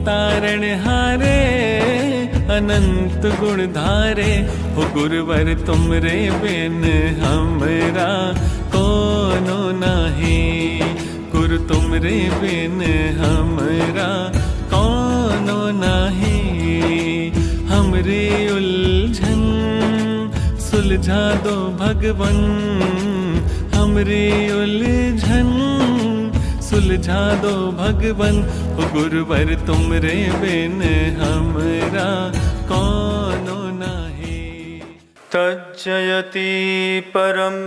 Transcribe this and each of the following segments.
तारण हारे अनंत गुण धारे। हो गुरुवर तुमरे बिन हमरा कोनो नाही, गुरु तुमरे बिन हमरा कोनो नाही। हमरे उलझन सुलझा दो भगवन, हमरे उलझन सुलझा दो भगवन। ओ गुरुवर तुमरे बिन हमरा कोनो नाही। तज्जयति परम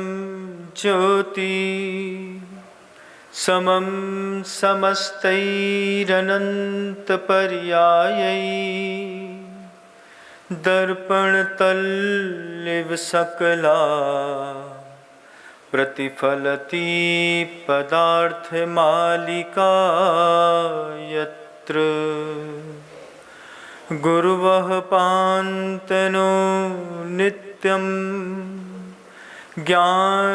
ज्योति समं समस्तैरनंत पर्यायै। दर्पणतल्लिव सकला प्रतिफलति पदार्थमालिका यत्र। गुरुवः पान्तनो नित्यं ज्ञानदर्शननायका।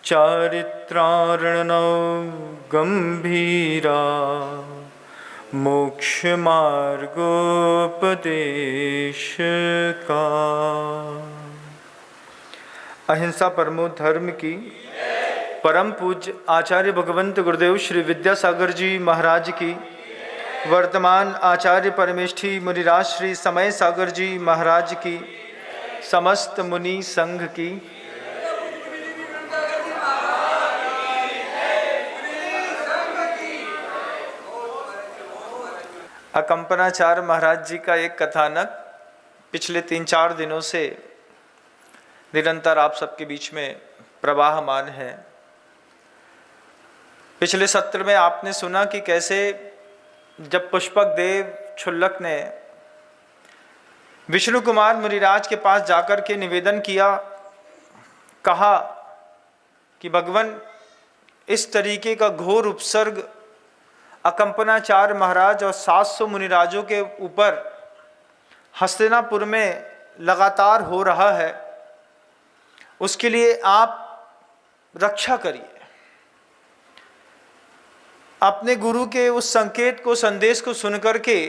चारित्रार्णव गंभीरा मोक्ष मार्गोपदेश का। अहिंसा परमो धर्म की परम पूज्य आचार्य भगवंत गुरुदेव श्री विद्यासागर जी महाराज की, वर्तमान आचार्य परमेष्ठी मुनिराज श्री समय सागर जी महाराज की, समस्त मुनि संघ की। अकंपनाचार्य महाराज जी का एक कथानक पिछले 3-4 दिनों से निरंतर आप सबके बीच में प्रवाहमान है। पिछले सत्र में आपने सुना कि कैसे जब पुष्पक देव क्षुल्लक ने विष्णु कुमार मुनिराज के पास जाकर के निवेदन किया, कहा कि भगवान इस तरीके का घोर उपसर्ग अकंपनाचार्य महाराज और 700 मुनिराजों के ऊपर हस्तिनापुर में लगातार हो रहा है, उसके लिए आप रक्षा करिए। अपने गुरु के उस संकेत को, संदेश को सुनकर के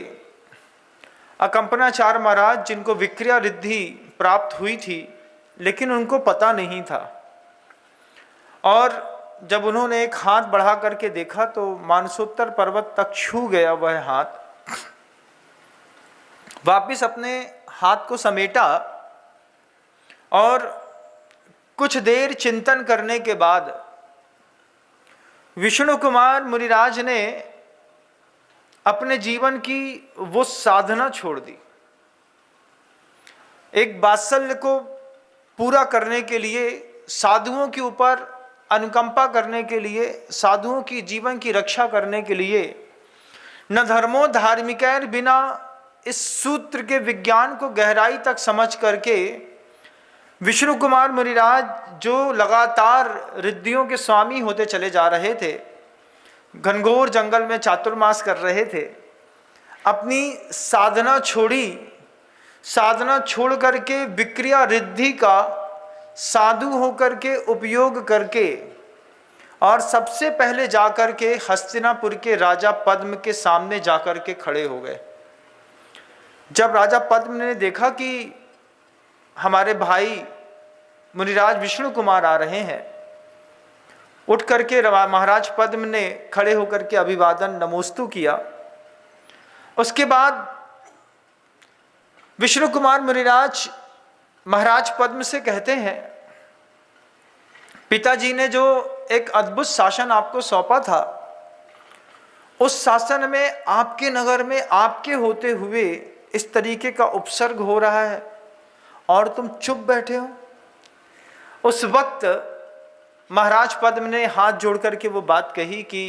अकंपनाचार्य महाराज, जिनको विक्रिया रिद्धि प्राप्त हुई थी लेकिन उनको पता नहीं था, और जब उन्होंने एक हाथ बढ़ा करके देखा तो मानसोत्तर पर्वत तक छू गया वह हाथ। वापिस अपने हाथ को समेटा और कुछ देर चिंतन करने के बाद विष्णु कुमार मुनिराज ने अपने जीवन की वो साधना छोड़ दी। एक वात्सल्य को पूरा करने के लिए, साधुओं के ऊपर अनुकंपा करने के लिए, साधुओं की जीवन की रक्षा करने के लिए, न धर्मो धार्मिकैर बिना इस सूत्र के विज्ञान को गहराई तक समझ करके विष्णु कुमार मुनिराज, जो लगातार रिद्धियों के स्वामी होते चले जा रहे थे, घनघोर जंगल में चातुर्मास कर रहे थे, अपनी साधना छोड़ी। साधना छोड़ करके विक्रिया रिद्धि का साधु होकर के उपयोग करके और सबसे पहले जाकर के हस्तिनापुर के राजा पद्म के सामने जाकर के खड़े हो गए। जब राजा पद्म ने देखा कि हमारे भाई मुनिराज विष्णु कुमार आ रहे हैं, उठ करके महाराज पद्म ने खड़े होकर के अभिवादन नमोस्तु किया। उसके बाद विष्णु कुमार मुनिराज महाराज पद्म से कहते हैं, पिताजी ने जो एक अद्भुत शासन आपको सौंपा था, उस शासन में आपके नगर में आपके होते हुए इस तरीके का उपसर्ग हो रहा है और तुम चुप बैठे हो। उस वक्त महाराज पद्म ने हाथ जोड़ करके वो बात कही कि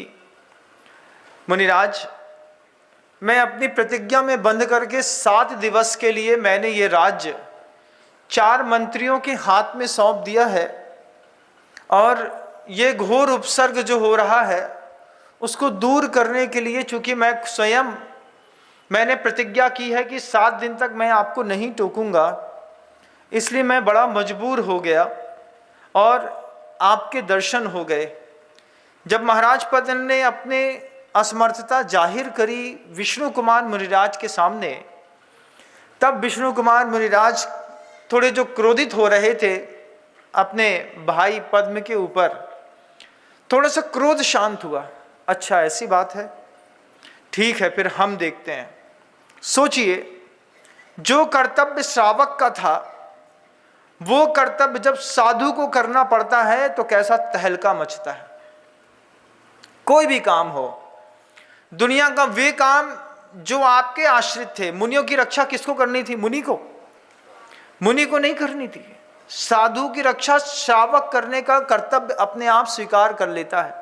मुनिराज, मैं अपनी प्रतिज्ञा में बंध करके 7 दिवस के लिए मैंने ये राज्य 4 मंत्रियों के हाथ में सौंप दिया है, और ये घोर उपसर्ग जो हो रहा है उसको दूर करने के लिए, चूंकि मैं स्वयं मैंने प्रतिज्ञा की है कि 7 दिन तक मैं आपको नहीं टोकूंगा, इसलिए मैं बड़ा मजबूर हो गया और आपके दर्शन हो गए। जब महाराज पद्म ने अपने असमर्थता जाहिर करी विष्णु कुमार मुनिराज के सामने, तब विष्णु कुमार मुनिराज थोड़े जो क्रोधित हो रहे थे अपने भाई पद्म के ऊपर, थोड़ा सा क्रोध शांत हुआ। अच्छा ऐसी बात है, ठीक है फिर हम देखते हैं। सोचिए, जो कर्तव्य श्रावक का था वो कर्तव्य जब साधु को करना पड़ता है तो कैसा तहलका मचता है। कोई भी काम हो दुनिया का, वे काम जो आपके आश्रित थे, मुनियों की रक्षा किसको करनी थी? मुनि को नहीं करनी थी। साधु की रक्षा श्रावक करने का कर्तव्य अपने आप स्वीकार कर लेता है।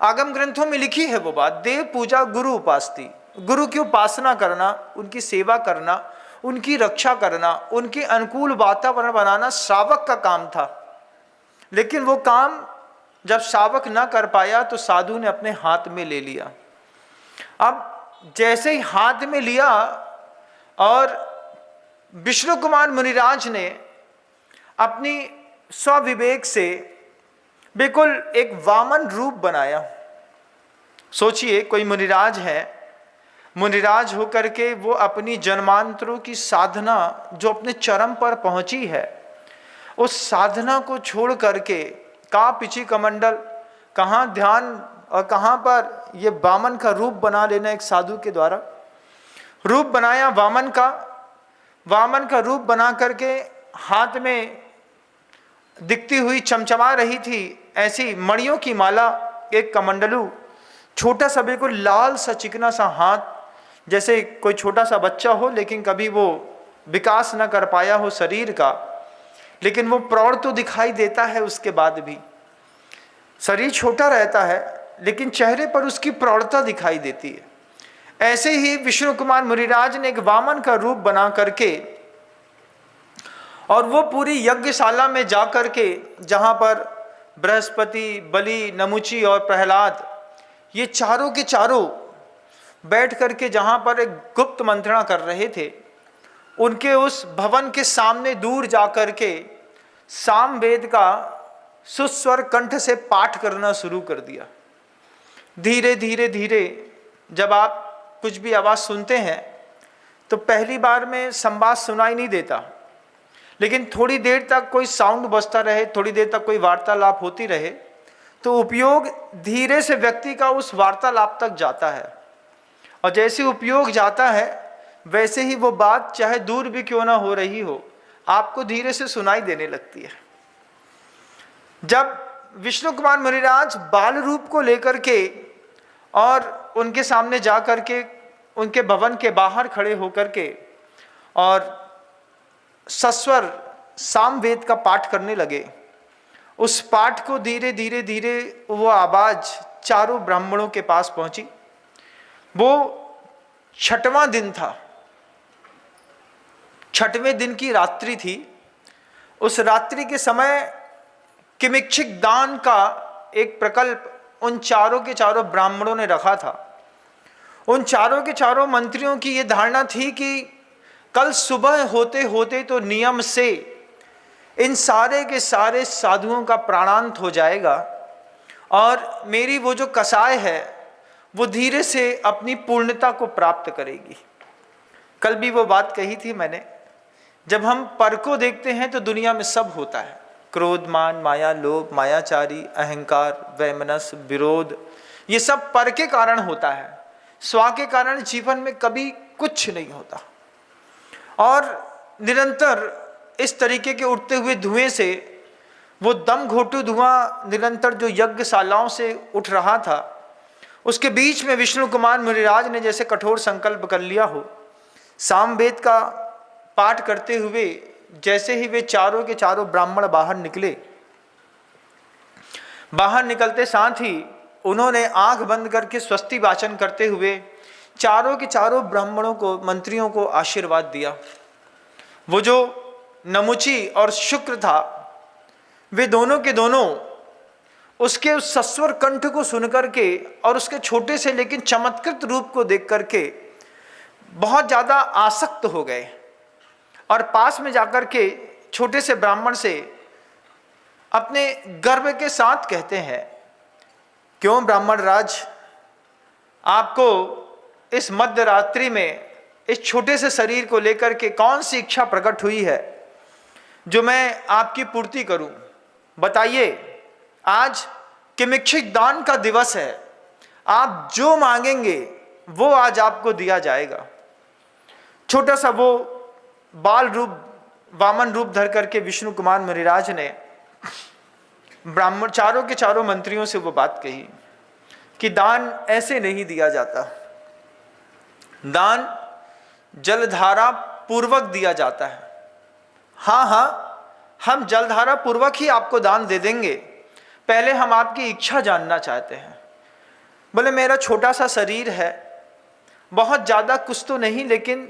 आगम ग्रंथों में लिखी है वो बात, देव पूजा गुरु उपासती, गुरु की उपासना करना, उनकी सेवा करना, उनकी रक्षा करना, उनके अनुकूल वातावरण बनाना श्रावक का काम था। लेकिन वो काम जब श्रावक न कर पाया तो साधु ने अपने हाथ में ले लिया। अब जैसे ही हाथ में लिया और विष्णु कुमार मुनिराज ने अपनी स्वविवेक से बिल्कुल एक वामन रूप बनाया। सोचिए, कोई मुनिराज है, मुनिराज होकर के वो अपनी जन्मांतरों की साधना जो अपने चरम पर पहुंची है, उस साधना को छोड़ करके कहाँ पिची कमंडल, कहाँ ध्यान और कहाँ पर ये वामन का रूप बना लेना। एक साधु के द्वारा रूप बनाया वामन का रूप बना करके हाथ में दिखती हुई चमचमा रही थी ऐसी मणियों की माला, एक कमंडलू, छोटा सा बिल्कुल लाल सा चिकना सा हाथ, जैसे कोई छोटा सा बच्चा हो लेकिन कभी वो विकास न कर पाया हो शरीर का, लेकिन वो प्रौढ़ तो दिखाई देता है। उसके बाद भी शरीर छोटा रहता है लेकिन चेहरे पर उसकी प्रौढ़ता दिखाई देती है। ऐसे ही विष्णु कुमार मुनिराज ने एक वामन का रूप बना करके और वो पूरी यज्ञशाला में जा करके, जहाँ पर बृहस्पति, बलि, नमुची और प्रहलाद ये चारों के चारों बैठ करके जहाँ पर एक गुप्त मंत्रणा कर रहे थे, उनके उस भवन के सामने दूर जा करके सामवेद का सुस्वर कंठ से पाठ करना शुरू कर दिया। धीरे धीरे धीरे जब आप कुछ भी आवाज़ सुनते हैं तो पहली बार में संवाद सुनाई नहीं देता, लेकिन थोड़ी देर तक कोई साउंड बजता रहे, थोड़ी देर तक कोई वार्तालाप होती रहे तो उपयोग धीरे से व्यक्ति का उस वार्तालाप तक जाता है, और जैसे उपयोग जाता है वैसे ही वो बात चाहे दूर भी क्यों ना हो रही हो आपको धीरे से सुनाई देने लगती है। जब विष्णु कुमार मुनिराज बाल रूप को लेकर के और उनके सामने जा कर के उनके भवन के बाहर खड़े होकर के और सस्वर सामवेद का पाठ करने लगे, उस पाठ को धीरे धीरे धीरे वो आवाज चारों ब्राह्मणों के पास पहुंची। वो 6वां दिन था, 6वें दिन की रात्रि थी। उस रात्रि के समय किमिच्छिक दान का एक प्रकल्प उन चारों के चारों ब्राह्मणों ने रखा था। उन चारों के चारों मंत्रियों की ये धारणा थी कि कल सुबह होते होते तो नियम से इन सारे के सारे साधुओं का प्राणांत हो जाएगा और मेरी वो जो कसाय है वो धीरे से अपनी पूर्णता को प्राप्त करेगी। कल भी वो बात कही थी मैंने, जब हम पर को देखते हैं तो दुनिया में सब होता है, क्रोध, मान, माया, लोभ, मायाचारी, अहंकार, वैमनस, विरोध, ये सब पर के कारण होता है। स्व के कारण जीवन में कभी कुछ नहीं होता। और निरंतर इस तरीके के उठते हुए धुएं से, वो दम घोटू धुआं निरंतर जो यज्ञशालाओं से उठ रहा था, उसके बीच में विष्णु कुमार मुनिराज ने जैसे कठोर संकल्प कर लिया हो, सामवेद का पाठ करते हुए जैसे ही वे चारों के चारों ब्राह्मण बाहर निकले, बाहर निकलते साथ ही उन्होंने आंख बंद करके स्वस्ति वाचन करते हुए चारों के चारों ब्राह्मणों को, मंत्रियों को आशीर्वाद दिया। वो जो नमुची और शुक्र था, वे दोनों के दोनों उसके उस सस्वर कंठ को सुन करके और उसके छोटे से लेकिन चमत्कृत रूप को देख करके बहुत ज़्यादा आसक्त हो गए और पास में जाकर के छोटे से ब्राह्मण से अपने गर्व के साथ कहते हैं क्यों ब्राह्मण राज, आपको इस मध्य रात्रि में इस छोटे से शरीर को लेकर के कौन सी इच्छा प्रकट हुई है जो मैं आपकी पूर्ति करूं? बताइए। आज किमिच्छित दान का दिवस है, आप जो मांगेंगे वो आज आपको दिया जाएगा। छोटा सा वो बाल रूप, वामन रूप धर करके विष्णु कुमार मुनिराज ने ब्राह्मण चारों के चारों मंत्रियों से वो बात कही कि दान ऐसे नहीं दिया जाता, दान जलधारा पूर्वक दिया जाता है। हाँ हाँ, हम जलधारा पूर्वक ही आपको दान दे देंगे, पहले हम आपकी इच्छा जानना चाहते हैं। बोले मेरा छोटा सा शरीर है, बहुत ज़्यादा कुछ तो नहीं, लेकिन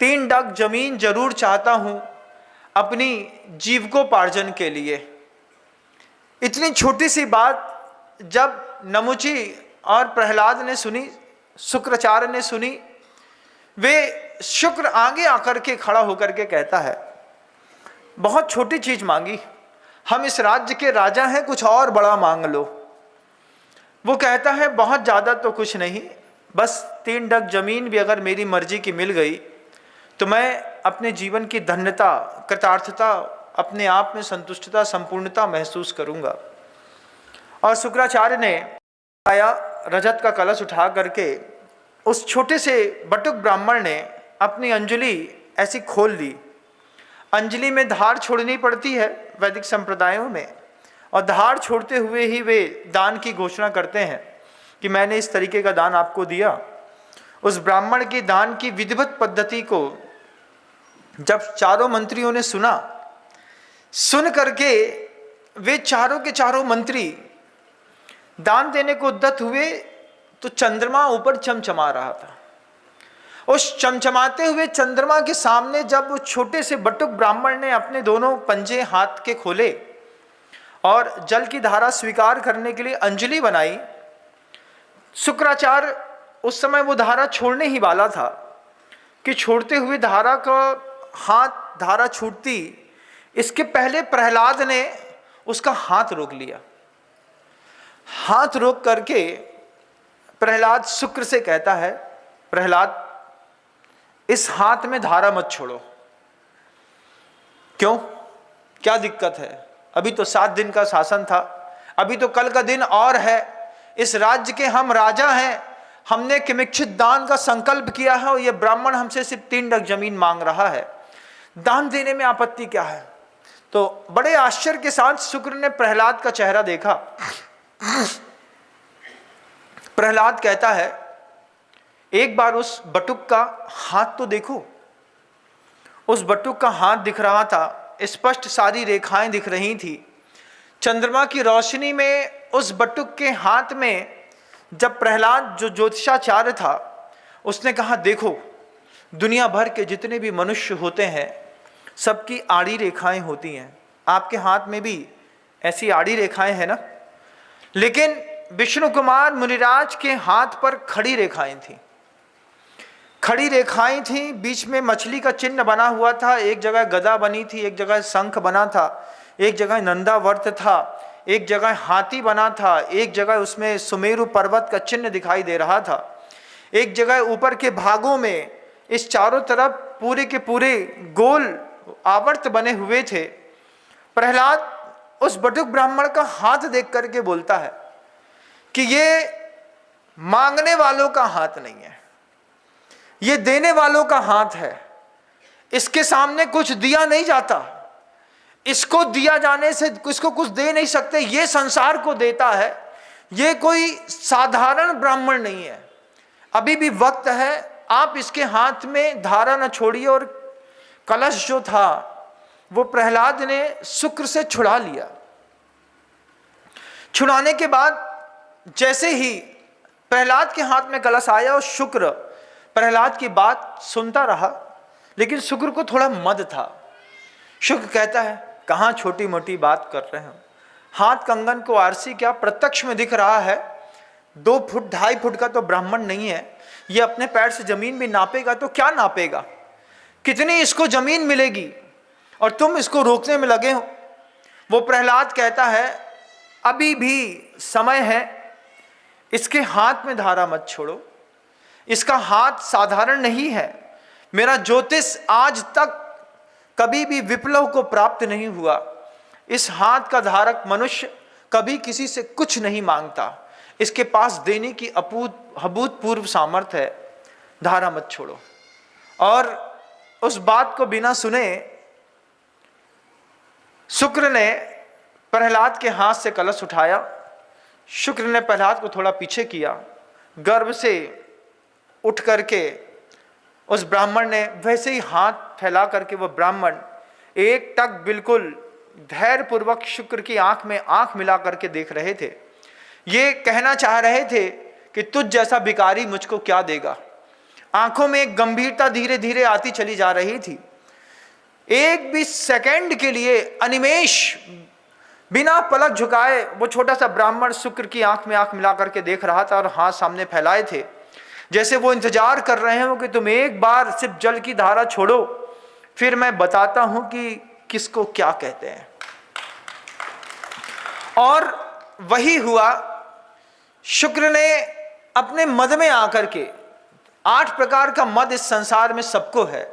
3 डग जमीन जरूर चाहता हूँ अपनी जीविकोपार्जन के लिए। इतनी छोटी सी बात जब नमुची और प्रहलाद ने सुनी, शुक्राचार्य ने सुनी, वे शुक्र आगे आकर के खड़ा होकर के कहता है, बहुत छोटी चीज मांगी, हम इस राज्य के राजा हैं, कुछ और बड़ा मांग लो। वो कहता है बहुत ज़्यादा तो कुछ नहीं, बस 3 डग जमीन भी अगर मेरी मर्जी की मिल गई तो मैं अपने जीवन की धन्यता, कृतार्थता, अपने आप में संतुष्टता, संपूर्णता महसूस करूंगा। और शुक्राचार्य ने आया रजत का कलश उठा करके उस छोटे से बटुक ब्राह्मण ने अपनी अंजलि ऐसी खोल ली। अंजलि में धार छोड़नी पड़ती है वैदिक संप्रदायों में, और धार छोड़ते हुए ही वे दान की घोषणा करते हैं कि मैंने इस तरीके का दान आपको दिया। उस ब्राह्मण की दान की विधिवत पद्धति को जब चारों मंत्रियों ने सुना, सुन करके वे चारों के चारों मंत्री दान देने को उद्यत हुए तो चंद्रमा ऊपर चमचमा रहा था। उस चमचमाते हुए चंद्रमा के सामने जब उस छोटे से बटुक ब्राह्मण ने अपने दोनों पंजे हाथ के खोले और जल की धारा स्वीकार करने के लिए अंजलि बनाई, शुक्राचार्य उस समय वो धारा छोड़ने ही वाला था कि छोड़ते हुए धारा का हाथ, धारा छूटती इसके पहले प्रहलाद ने उसका हाथ रोक लिया। हाथ रोक करके प्रहलाद शुक्र से कहता है, प्रहलाद इस हाथ में धारा मत छोड़ो। क्यों, क्या दिक्कत है? अभी तो 7 दिन का शासन था, अभी तो कल का दिन और है। इस राज्य के हम राजा हैं, हमने किमिच्छित दान का संकल्प किया है और यह ब्राह्मण हमसे सिर्फ 3 डग जमीन मांग रहा है, दान देने में आपत्ति क्या है? तो बड़े आश्चर्य के साथ शुक्र ने प्रहलाद का चेहरा देखा। प्रहलाद कहता है, एक बार उस बटुक का हाथ तो देखो। उस बटुक का हाथ दिख रहा था, स्पष्ट सारी रेखाएं दिख रही थी। चंद्रमा की रोशनी में उस बटुक के हाथ में जब प्रहलाद, जो ज्योतिषाचार्य था, उसने कहा देखो, दुनिया भर के जितने भी मनुष्य होते हैं सबकी आड़ी रेखाएं होती हैं, आपके हाथ में भी ऐसी आड़ी रेखाएं हैं ना। लेकिन विष्णु कुमार मुनिराज के हाथ पर खड़ी रेखाएं थी, खड़ी रेखाएं थी, बीच में मछली का चिन्ह बना हुआ था, एक जगह गदा बनी थी, एक जगह शंख बना था, एक जगह नंदावर्त था, एक जगह हाथी बना था, एक जगह उसमें सुमेरु पर्वत का चिन्ह दिखाई दे रहा था, एक जगह ऊपर के भागों में इस चारों तरफ पूरे के पूरे गोल आवर्त बने हुए थे। प्रहलाद उस बटुक ब्राह्मण का हाथ देख करके बोलता है कि ये मांगने वालों का हाथ नहीं है, ये देने वालों का हाथ है। इसके सामने कुछ दिया नहीं जाता, इसको दिया जाने से इसको कुछ दे नहीं सकते, ये संसार को देता है, ये कोई साधारण ब्राह्मण नहीं है। अभी भी वक्त है, आप इसके हाथ में धारा न छोड़िए। और कलश जो था वो प्रहलाद ने शुक्र से छुड़ा लिया। छुड़ाने के बाद जैसे ही प्रहलाद के हाथ में कलश आया और शुक्र प्रहलाद की बात सुनता रहा, लेकिन शुक्र को थोड़ा मद था। शुक्र कहता है, कहाँ छोटी मोटी बात कर रहे हो, हाथ कंगन को आरसी क्या प्रत्यक्ष में दिख रहा है, 2 फुट 2.5 फुट का तो ब्राह्मण नहीं है, ये अपने पैर से जमीन भी नापेगा तो क्या नापेगा, कितनी इसको जमीन मिलेगी और तुम इसको रोकने में लगे हो। वो प्रहलाद कहता है, अभी भी समय है, इसके हाथ में धारा मत छोड़ो, इसका हाथ साधारण नहीं है। मेरा ज्योतिष आज तक कभी भी विप्लव को प्राप्त नहीं हुआ। इस हाथ का धारक मनुष्य कभी किसी से कुछ नहीं मांगता, इसके पास देने की अभूतपूर्व सामर्थ्य है। धारा मत छोड़ो। और उस बात को बिना सुने शुक्र ने प्रहलाद के हाथ से कलश उठाया। शुक्र ने प्रहलाद को थोड़ा पीछे किया, गर्भ से उठ करके उस ब्राह्मण ने वैसे ही हाथ फैला करके, वह ब्राह्मण एक टक बिल्कुल धैर्यपूर्वक शुक्र की आंख में आंख मिला करके देख रहे थे। ये कहना चाह रहे थे कि तुझ जैसा भिखारी मुझको क्या देगा। आंखों में एक गंभीरता धीरे धीरे आती चली जा रही थी। एक भी सेकंड के लिए अनिमेष बिना पलक झुकाए वो छोटा सा ब्राह्मण शुक्र की आंख में आंख मिला करके देख रहा था और हाथ सामने फैलाए थे, जैसे वो इंतजार कर रहे हो कि तुम एक बार सिर्फ जल की धारा छोड़ो, फिर मैं बताता हूं कि किसको क्या कहते हैं। और वही हुआ। शुक्र ने अपने मद में आकर के, 8 प्रकार का मद इस संसार में सबको है।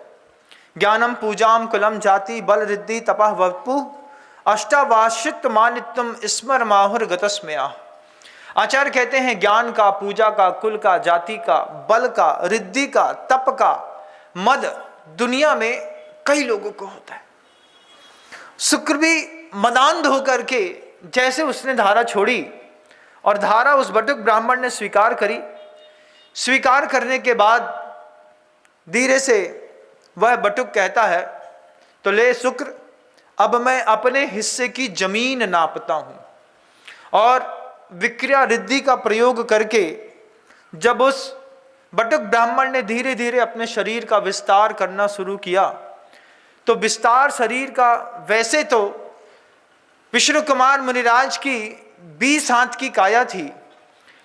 ज्ञानम पूजाम कुलम जाति बल रिद्धि तपः वपु अष्टावाशित मानित्यम स्मर माहुर गतस्मया। आचार्य कहते हैं ज्ञान का, पूजा का, कुल का, जाति का, बल का, रिद्धि का, तप का मद दुनिया में कई लोगों को होता है। शुक्र भी मदांध होकर के जैसे उसने धारा छोड़ी और धारा उस बटुक ब्राह्मण ने स्वीकार करी। स्वीकार करने के बाद धीरे से वह बटुक कहता है, तो ले शुक्र, अब मैं अपने हिस्से की जमीन नापता हूं। और विक्रिया रिद्धि का प्रयोग करके जब उस बटुक ब्राह्मण ने धीरे धीरे अपने शरीर का विस्तार करना शुरू किया, तो विस्तार शरीर का, वैसे तो विष्णु कुमार मुनिराज की 20 हाथ की काया थी,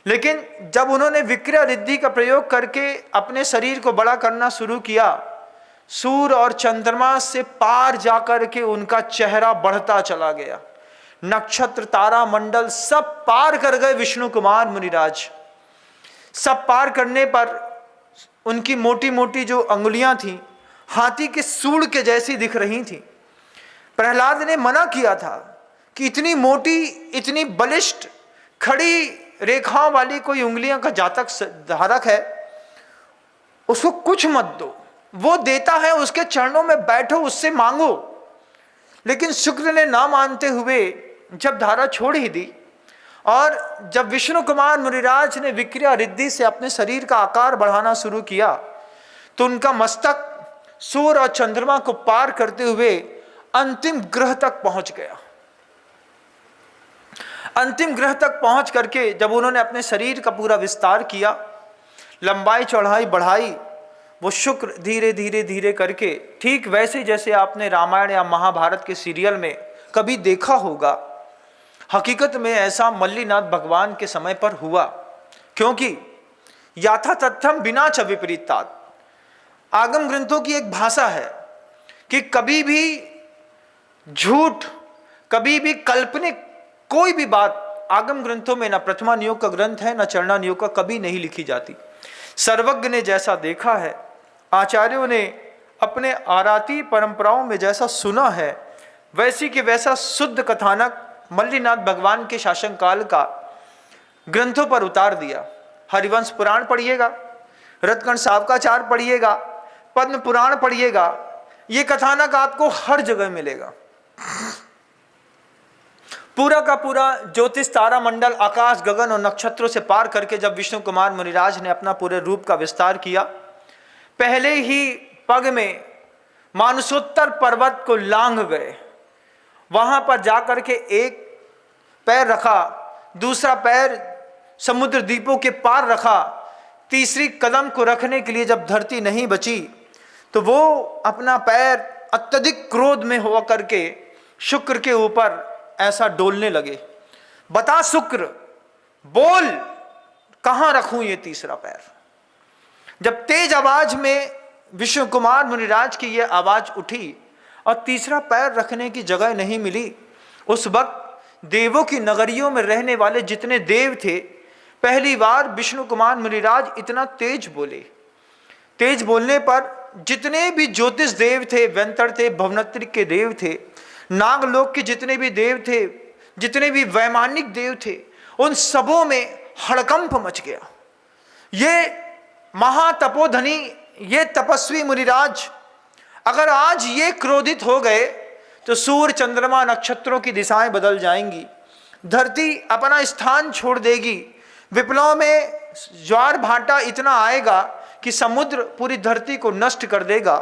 लेकिन जब उन्होंने विक्रिया रिद्धि का प्रयोग करके अपने शरीर को बड़ा करना शुरू किया, सूर्य और चंद्रमा से पार जाकर के उनका चेहरा बढ़ता चला गया। नक्षत्र, तारा मंडल सब पार कर गए विष्णु कुमार मुनिराज। सब पार करने पर उनकी मोटी मोटी जो अंगुलियां थीं हाथी के सूंड के जैसी दिख रही थी। प्रहलाद ने मना किया था कि इतनी मोटी, इतनी बलिष्ठ, खड़ी रेखाओं वाली कोई उंगलियां का जातक धारक है, उसको कुछ मत दो, वो देता है उसके चरणों में बैठो, उससे मांगो। लेकिन शुक्र ने ना मानते हुए जब धारा छोड़ ही दी और जब विष्णु कुमार मुनिराज ने विक्रिया रिद्धि से अपने शरीर का आकार बढ़ाना शुरू किया, तो उनका मस्तक सूर्य और चंद्रमा को पार करते हुए अंतिम ग्रह तक पहुंच गया। अंतिम ग्रह तक पहुंच करके जब उन्होंने अपने शरीर का पूरा विस्तार किया, लंबाई चौड़ाई बढ़ाई, वो शुक्र धीरे धीरे धीरे करके, ठीक वैसे जैसे आपने रामायण या महाभारत के सीरियल में कभी देखा होगा, हकीकत में ऐसा मल्लीनाथ भगवान के समय पर हुआ। क्योंकि याथा तथ्यम बिना च विपरीतात, आगम ग्रंथों की एक भाषा है कि कभी भी झूठ, कभी भी काल्पनिक कोई भी बात आगम ग्रंथों में, ना प्रथमा नियोग का ग्रंथ है ना चरणा नियोग का, कभी नहीं लिखी जाती। सर्वज्ञ ने जैसा देखा है, आचार्यों ने अपने आराती परंपराओं में जैसा सुना है, वैसी के वैसा शुद्ध कथानक मल्लीनाथ भगवान के शासनकाल का ग्रंथों पर उतार दिया। हरिवंश पुराण पढ़िएगा, रत्नकण सावकाचार पढ़िएगा, पद्म पुराण पढ़िएगा, ये कथानक आपको हर जगह मिलेगा। पूरा का पूरा ज्योतिष, तारा मंडल, आकाश, गगन और नक्षत्रों से पार करके जब विष्णु कुमार मुनिराज ने अपना पूरे रूप का विस्तार किया, पहले ही पग में मानसोत्तर पर्वत को लांघ गए। वहां पर जाकर के एक पैर रखा, दूसरा पैर समुद्र द्वीपों के पार रखा, तीसरी कदम को रखने के लिए जब धरती नहीं बची, तो वो अपना पैर अत्यधिक क्रोध में हुआ करके शुक्र के ऊपर ऐसा डोलने लगे। बता शुक्र, बोल कहां रखूं ये तीसरा पैर। जब तेज आवाज में विष्णु कुमार मुनिराज की यह आवाज उठी और तीसरा पैर रखने की जगह नहीं मिली, उस वक्त देवों की नगरियों में रहने वाले जितने देव थे, पहली बार विष्णु कुमार मुनिराज इतना तेज बोले। तेज बोलने पर जितने भी ज्योतिष देव थे, व्यंतर थे, भवनत्री के देव थे, नागलोक के जितने भी देव थे, जितने भी वैमानिक देव थे, उन सबों में हड़कंप मच गया। ये महातपोधनी, ये तपस्वी मुनिराज अगर आज ये क्रोधित हो गए तो सूर्य, चंद्रमा, नक्षत्रों की दिशाएं बदल जाएंगी, धरती अपना स्थान छोड़ देगी, विप्लव में ज्वार भाटा इतना आएगा कि समुद्र पूरी धरती को नष्ट कर देगा।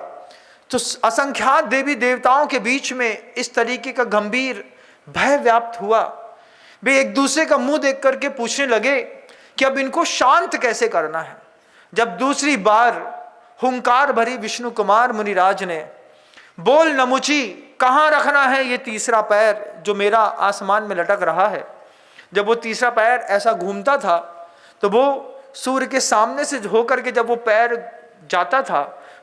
तो असंख्यात देवी देवताओं के बीच में इस तरीके का गंभीर भय व्याप्त हुआ। वे एक दूसरे का मुंह देख करके पूछने लगे कि अब इनको शांत कैसे करना है। जब दूसरी बार हुंकार भरी विष्णु कुमार मुनिराज ने, बोल नमुची, कहाँ रखना है ये तीसरा पैर जो मेरा आसमान में लटक रहा है। जब वो तीसरा पैर ऐसा घूमता था तो वो सूर्य के सामने से होकर के जब वो पैर जाता था,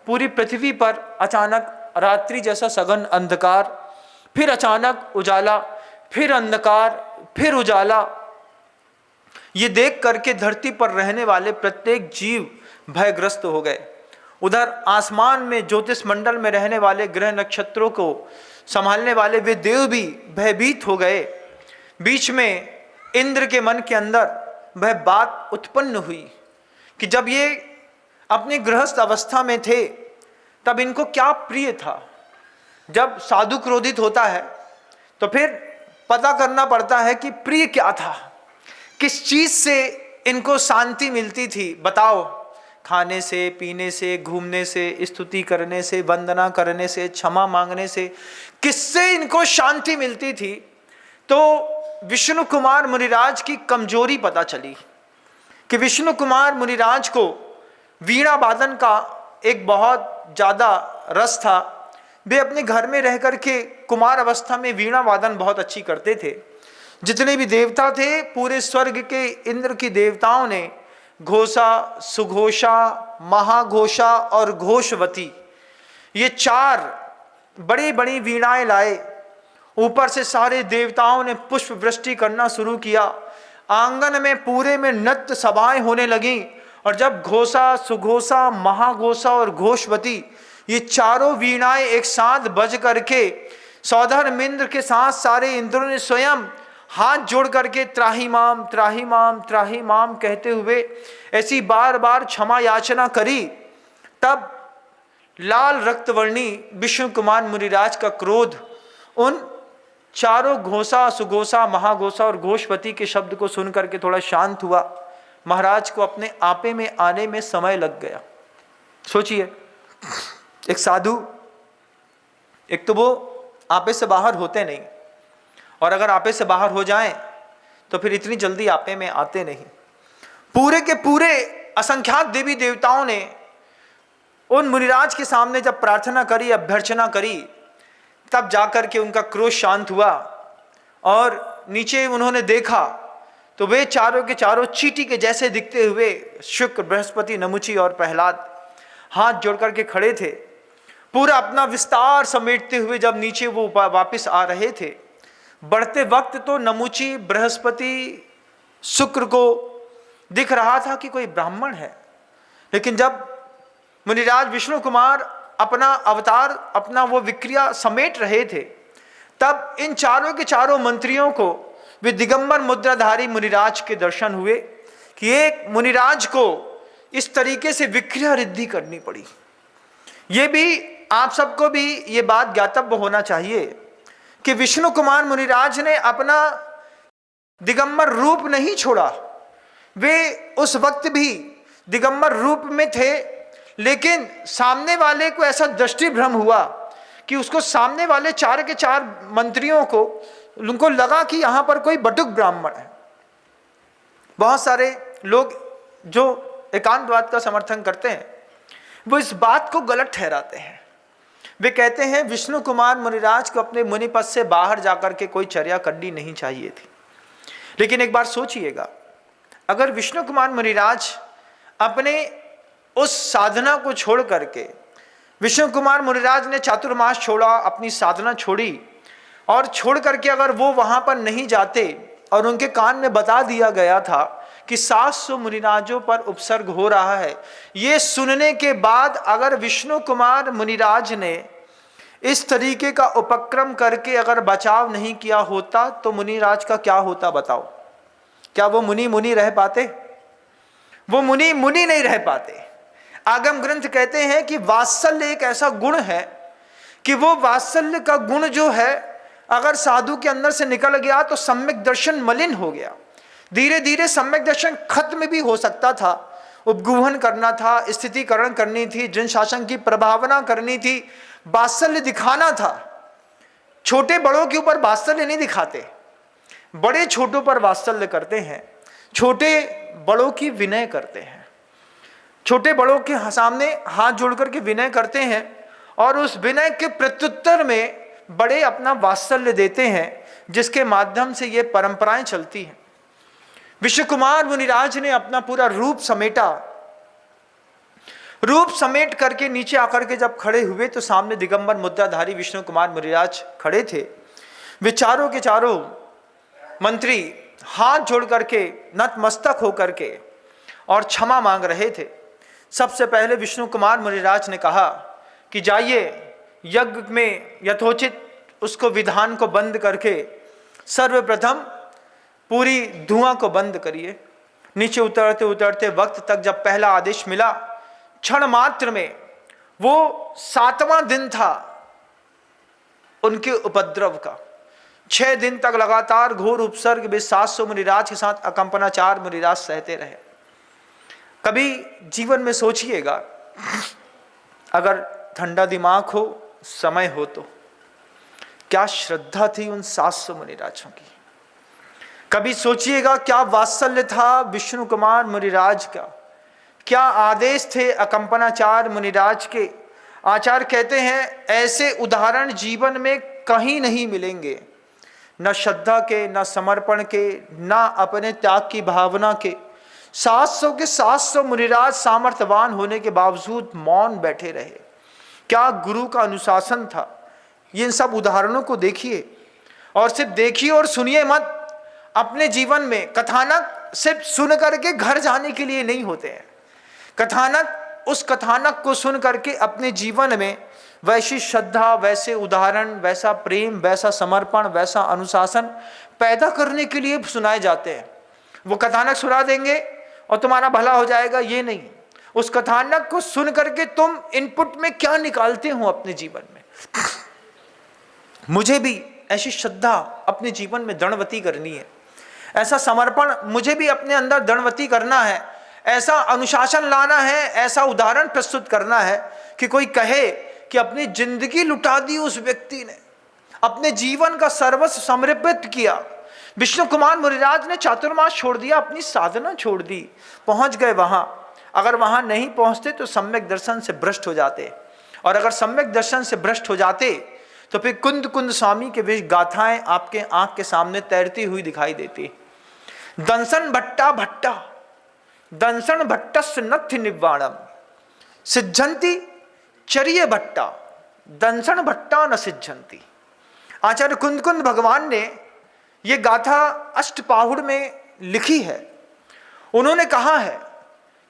पूरी पृथ्वी पर अचानक रात्रि जैसा सघन अंधकार, फिर अचानक उजाला, फिर अंधकार, फिर उजाला। ये देख करके धरती पर रहने वाले प्रत्येक जीव भयग्रस्त हो गए। उधर आसमान में ज्योतिष मंडल में रहने वाले ग्रह नक्षत्रों को संभालने वाले वे देव भी भयभीत हो गए। बीच में इंद्र के मन के अंदर वह बात उत्पन्न हुई कि जब ये अपनी गृहस्थ अवस्था में थे तब इनको क्या प्रिय था। जब साधु क्रोधित होता है तो फिर पता करना पड़ता है कि प्रिय क्या था, किस चीज से इनको शांति मिलती थी। बताओ, खाने से, पीने से, घूमने से, स्तुति करने से, वंदना करने से, क्षमा मांगने से, किससे इनको शांति मिलती थी। तो विष्णु कुमार मुनिराज की कमजोरी पता चली कि विष्णु कुमार मुनिराज को वीणा वादन का एक बहुत ज्यादा रस था। वे अपने घर में रह करके कुमार अवस्था में वीणा वादन बहुत अच्छी करते थे। जितने भी देवता थे, पूरे स्वर्ग के इंद्र की देवताओं ने घोषा, सुघोषा, महाघोषा और घोषवती, ये 4 बड़ी बड़ी वीणाएं लाए। ऊपर से सारे देवताओं ने पुष्प वृष्टि करना शुरू किया। आंगन में पूरे में नृत्य सभाएं होने लगी। और जब घोषा, सुघोषा, महाघोषा और घोषवती, ये चारों वीणाएं एक साथ बज करके सौधर्म इंद्र के साथ सारे इंद्रों ने स्वयं हाथ जोड़ करके त्राहिमाम त्राहिमाम त्राहिमाम कहते हुए ऐसी बार बार क्षमा याचना करी। तब लाल रक्तवर्णी विष्णु कुमार मुनिराज का क्रोध उन चारों घोषा, सुघोषा, महाघोषा और घोषवती के शब्द को सुन करके थोड़ा शांत हुआ। महाराज को अपने आपे में आने में समय लग गया। सोचिए, एक साधु, एक तो वो आपे से बाहर होते नहीं, और अगर आपे से बाहर हो जाएं तो फिर इतनी जल्दी आपे में आते नहीं। पूरे के पूरे असंख्यात देवी देवताओं ने उन मुनिराज के सामने जब प्रार्थना करी, अभ्यर्चना करी, तब जाकर के उनका क्रोध शांत हुआ। और नीचे उन्होंने देखा तो वे चारों के चारों चींटी के जैसे दिखते हुए शुक्र, बृहस्पति, नमुची और प्रहलाद हाथ जोड़ करके खड़े थे। पूरा अपना विस्तार समेटते हुए जब नीचे वो वापस आ रहे थे, बढ़ते वक्त तो नमुची, बृहस्पति, शुक्र को दिख रहा था कि कोई ब्राह्मण है। लेकिन जब मुनिराज विष्णु कुमार अपना अवतार, अपना वो विक्रिया समेट रहे थे, तब इन चारों के चारों मंत्रियों को वे दिगंबर मुद्राधारी मुनिराज के दर्शन हुए कि एक मुनिराज को इस तरीके से विक्रिया रिद्धि करनी पड़ी। ये भी आप सबको भी ये बात ज्ञातव्य होना चाहिए कि विष्णु कुमार मुनिराज ने अपना दिगंबर रूप नहीं छोड़ा। वे उस वक्त भी दिगंबर रूप में थे, लेकिन सामने वाले को ऐसा दृष्टि भ्रम हुआ कि उसको सामने वाले 4 के 4 मंत्रियों को उनको लगा कि यहां पर कोई बटुक ब्राह्मण है। बहुत सारे लोग जो एकांतवाद का समर्थन करते हैं वो इस बात को गलत ठहराते हैं। वे कहते हैं विष्णु कुमार मुनिराज को अपने मुनि पद से बाहर जाकर के कोई चर्या करनी नहीं चाहिए थी। लेकिन एक बार सोचिएगा, अगर विष्णु कुमार मुनिराज अपने उस साधना को छोड़ करके, विष्णु कुमार मुनिराज ने चातुर्मास छोड़ा, अपनी साधना छोड़ी, और छोड़ करके अगर वो वहां पर नहीं जाते और उनके कान में बता दिया गया था कि 700 मुनिराजों पर उपसर्ग हो रहा है। ये सुनने के बाद अगर विष्णु कुमार मुनिराज ने इस तरीके का उपक्रम करके अगर बचाव नहीं किया होता तो मुनिराज का क्या होता बताओ? क्या वो मुनि रह पाते? वो मुनि नहीं रह पाते। आगम ग्रंथ कहते हैं कि वात्सल्य एक ऐसा गुण है कि वो वात्सल्य का गुण जो है अगर साधु के अंदर से निकल गया तो सम्यक दर्शन मलिन हो गया। धीरे धीरे सम्यक दर्शन खत्म भी हो सकता था, उपगुहन करना था, स्थितिकरण करनी थी, जन शासन की प्रभावना करनी थी, वात्सल्य दिखाना था। छोटे बड़ों के ऊपर वात्सल्य नहीं दिखाते, बड़े छोटों पर वात्सल्य करते हैं, छोटे बड़ों की विनय करते हैं, छोटे बड़ों के सामने हाथ जोड़ करके विनय करते हैं और उस विनय के प्रत्युत्तर में बड़े अपना वात्सल्य देते हैं, जिसके माध्यम से ये परंपराएं चलती हैं। विष्णु कुमार मुनिराज ने अपना पूरा रूप समेटा, रूप समेट करके नीचे आकर के जब खड़े हुए तो सामने दिगंबर मुद्राधारी विष्णु कुमार मुनिराज खड़े थे। वे चारों के चारों मंत्री हाथ जोड़ करके नतमस्तक होकर के और क्षमा मांग रहे थे। सबसे पहले विष्णु कुमार मुनिराज ने कहा कि जाइए यज्ञ में यथोचित उसको विधान को बंद करके सर्वप्रथम पूरी धुआं को बंद करिए। नीचे उतरते उतरते वक्त तक जब पहला आदेश मिला, क्षण मात्र में वो 7वां दिन था उनके उपद्रव का। 6 दिन तक लगातार घोर उपसर्ग में 700 मुनिराज के साथ अकंपनाचार मुनिराज सहते रहे। कभी जीवन में सोचिएगा, अगर ठंडा दिमाग हो, समय हो तो क्या श्रद्धा थी उन 700 मुनिराजों की। कभी सोचिएगा क्या वात्सल्य था विष्णु कुमार मुनिराज का, क्या आदेश थे अकंपनाचार मुनिराज के। आचार्य कहते हैं ऐसे उदाहरण जीवन में कहीं नहीं मिलेंगे, न श्रद्धा के, न समर्पण के, न अपने त्याग की भावना के। 700 के 700 मुनिराज सामर्थ्यवान होने के बावजूद मौन बैठे रहे। क्या गुरु का अनुशासन था। इन सब उदाहरणों को देखिए और सिर्फ देखिए और सुनिए मत। अपने जीवन में कथानक सिर्फ सुन करके घर जाने के लिए नहीं होते हैं। कथानक, उस कथानक को सुन करके अपने जीवन में वैसी श्रद्धा, वैसे उदाहरण, वैसा प्रेम, वैसा समर्पण, वैसा अनुशासन पैदा करने के लिए सुनाए जाते हैं। वो कथानक सुना देंगे और तुम्हारा भला हो जाएगा, ये नहीं। उस कथानक को सुन करके तुम इनपुट में क्या निकालते हो अपने जीवन में। मुझे भी ऐसी श्रद्धा अपने जीवन में दृढ़वती करनी है, ऐसा समर्पण मुझे भी अपने अंदर दृढ़वती करना है, ऐसा अनुशासन लाना है, ऐसा उदाहरण प्रस्तुत करना है कि कोई कहे कि अपनी जिंदगी लुटा दी उस व्यक्ति ने, अपने जीवन का सर्वस्व समर्पित किया। विष्णु कुमार मुनिराज ने चातुर्मास छोड़ दिया, अपनी साधना छोड़ दी, पहुंच गए वहां। अगर वहां नहीं पहुंचते तो सम्यक दर्शन से भ्रष्ट हो जाते, और अगर सम्यक दर्शन से भ्रष्ट हो जाते तो फिर कुंद कुंद स्वामी के विष गाथाएं आपके आंख के सामने तैरती हुई दिखाई देती। दंसन भट्टा भट्टा दंसन भट्टस्य नथि निवाणम सिद्धंति चरिय भट्टा दंसन भट्टा न सिद्धंति। आचार्य कुंद कुंद भगवान ने ये गाथा अष्टपाहुड़ में लिखी है। उन्होंने कहा है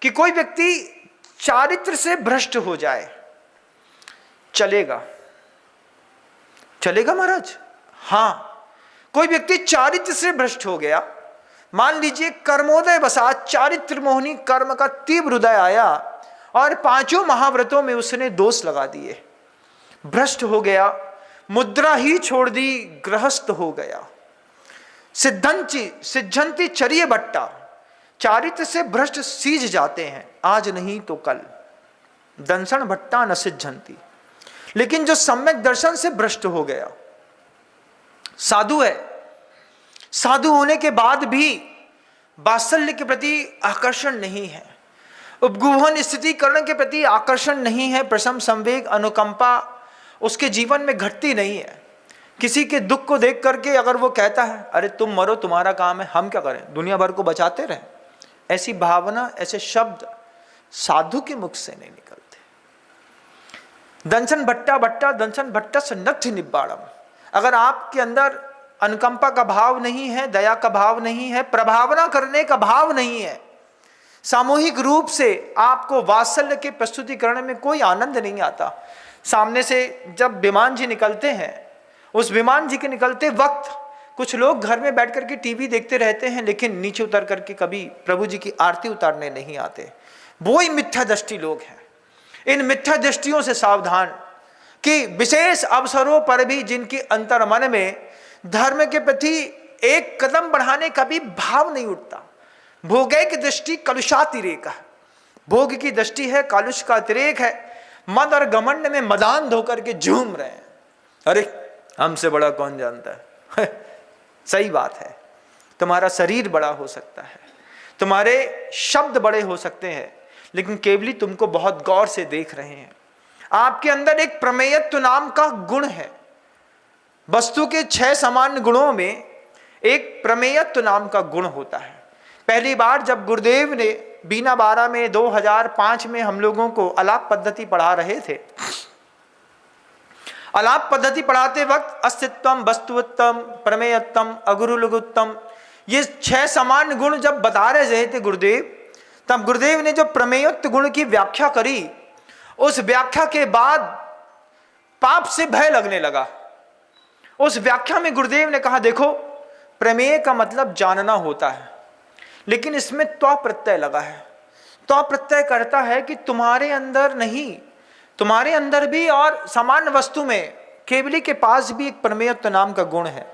कि कोई व्यक्ति चारित्र से भ्रष्ट हो जाए, चलेगा महाराज? हाँ, कोई व्यक्ति चारित्र से भ्रष्ट हो गया, मान लीजिए कर्मोदय वसात चारित्र मोहनी कर्म का तीव्र हृदय आया और 5 महाव्रतों में उसने दोष लगा दिए, भ्रष्ट हो गया, मुद्रा ही छोड़ दी, गृहस्थ हो गया। सिद्धंति चरिय भट्टा, चारित्र से भ्रष्ट सीज जाते हैं, आज नहीं तो कल। दंसन भट्टा न सिद्धंति। लेकिन जो सम्यक दर्शन से भ्रष्ट हो गया, साधु है, साधु होने के बाद भी वात्सल्य के प्रति आकर्षण नहीं है, उपगुहन स्थितिकरण के प्रति आकर्षण नहीं है, प्रशम संवेग अनुकंपा उसके जीवन में घटती नहीं है। किसी के दुख को देख करके अगर वो कहता है अरे तुम मरो, तुम्हारा काम है, हम क्या करें, दुनिया भर को बचाते रहें, ऐसी भावना, ऐसे शब्द साधु के मुख से नहीं निकलते। दंसन भट्टा भट्टा दंसन भट्टा से नथि निवाणम। अगर आपके अंदर अनुकंपा का भाव नहीं है, दया का भाव नहीं है, प्रभावना करने का भाव नहीं है, सामूहिक रूप से आपको वात्सल्य के प्रस्तुतिकरण में कोई आनंद नहीं आता। सामने से जब विमान जी निकलते हैं, उस विमान जी के निकलते वक्त कुछ लोग घर में बैठ करके टीवी देखते रहते हैं, लेकिन नीचे उतर करके कभी प्रभु जी की आरती उतारने नहीं आते। वो ही मिथ्या दृष्टि लोग हैं। इन मिथ्या दृष्टियों से सावधान कि विशेष अवसरों पर भी जिनकी अंतर मन में धर्म के प्रति एक कदम बढ़ाने का भी भाव नहीं उठता। भोगैक दृष्टि कलुषातिरेक है, भोग की दृष्टि है, कलुष का अतिरेक है, मद और घमंड में मदान धोकर के झूम रहे हैं। अरे हमसे बड़ा कौन जानता है। सही बात है, तुम्हारा शरीर बड़ा हो सकता है, तुम्हारे शब्द बड़े हो सकते हैं, लेकिन केवली तुमको बहुत गौर से देख रहे हैं। आपके अंदर एक प्रमेयत्व नाम का गुण है। वस्तु के 6 सामान्य गुणों में एक प्रमेयत्व नाम का गुण होता है। पहली बार जब गुरुदेव ने बीना बारा में 2005 में हम लोगों को अलाप पद्धति पढ़ा रहे थे, अलाप पद्धति पढ़ाते वक्त अस्तित्वम, वस्तुत्तम, प्रमेयत्तम, अगुरुलघुत्तम, ये 6 सामान्य गुण जब बता रहे थे गुरुदेव, तब गुरुदेव ने जो प्रमेयत्व गुण की व्याख्या करी, उस व्याख्या के बाद पाप से भय लगने लगा। उस व्याख्या में गुरुदेव ने कहा, देखो प्रमेय का मतलब जानना होता है, लेकिन इसमें त्व प्रत्यय लगा है। त्व प्रत्यय करता है कि तुम्हारे अंदर नहीं, तुम्हारे अंदर भी और सामान्य वस्तु में केवली के पास भी एक प्रमेयत्व नाम का गुण है।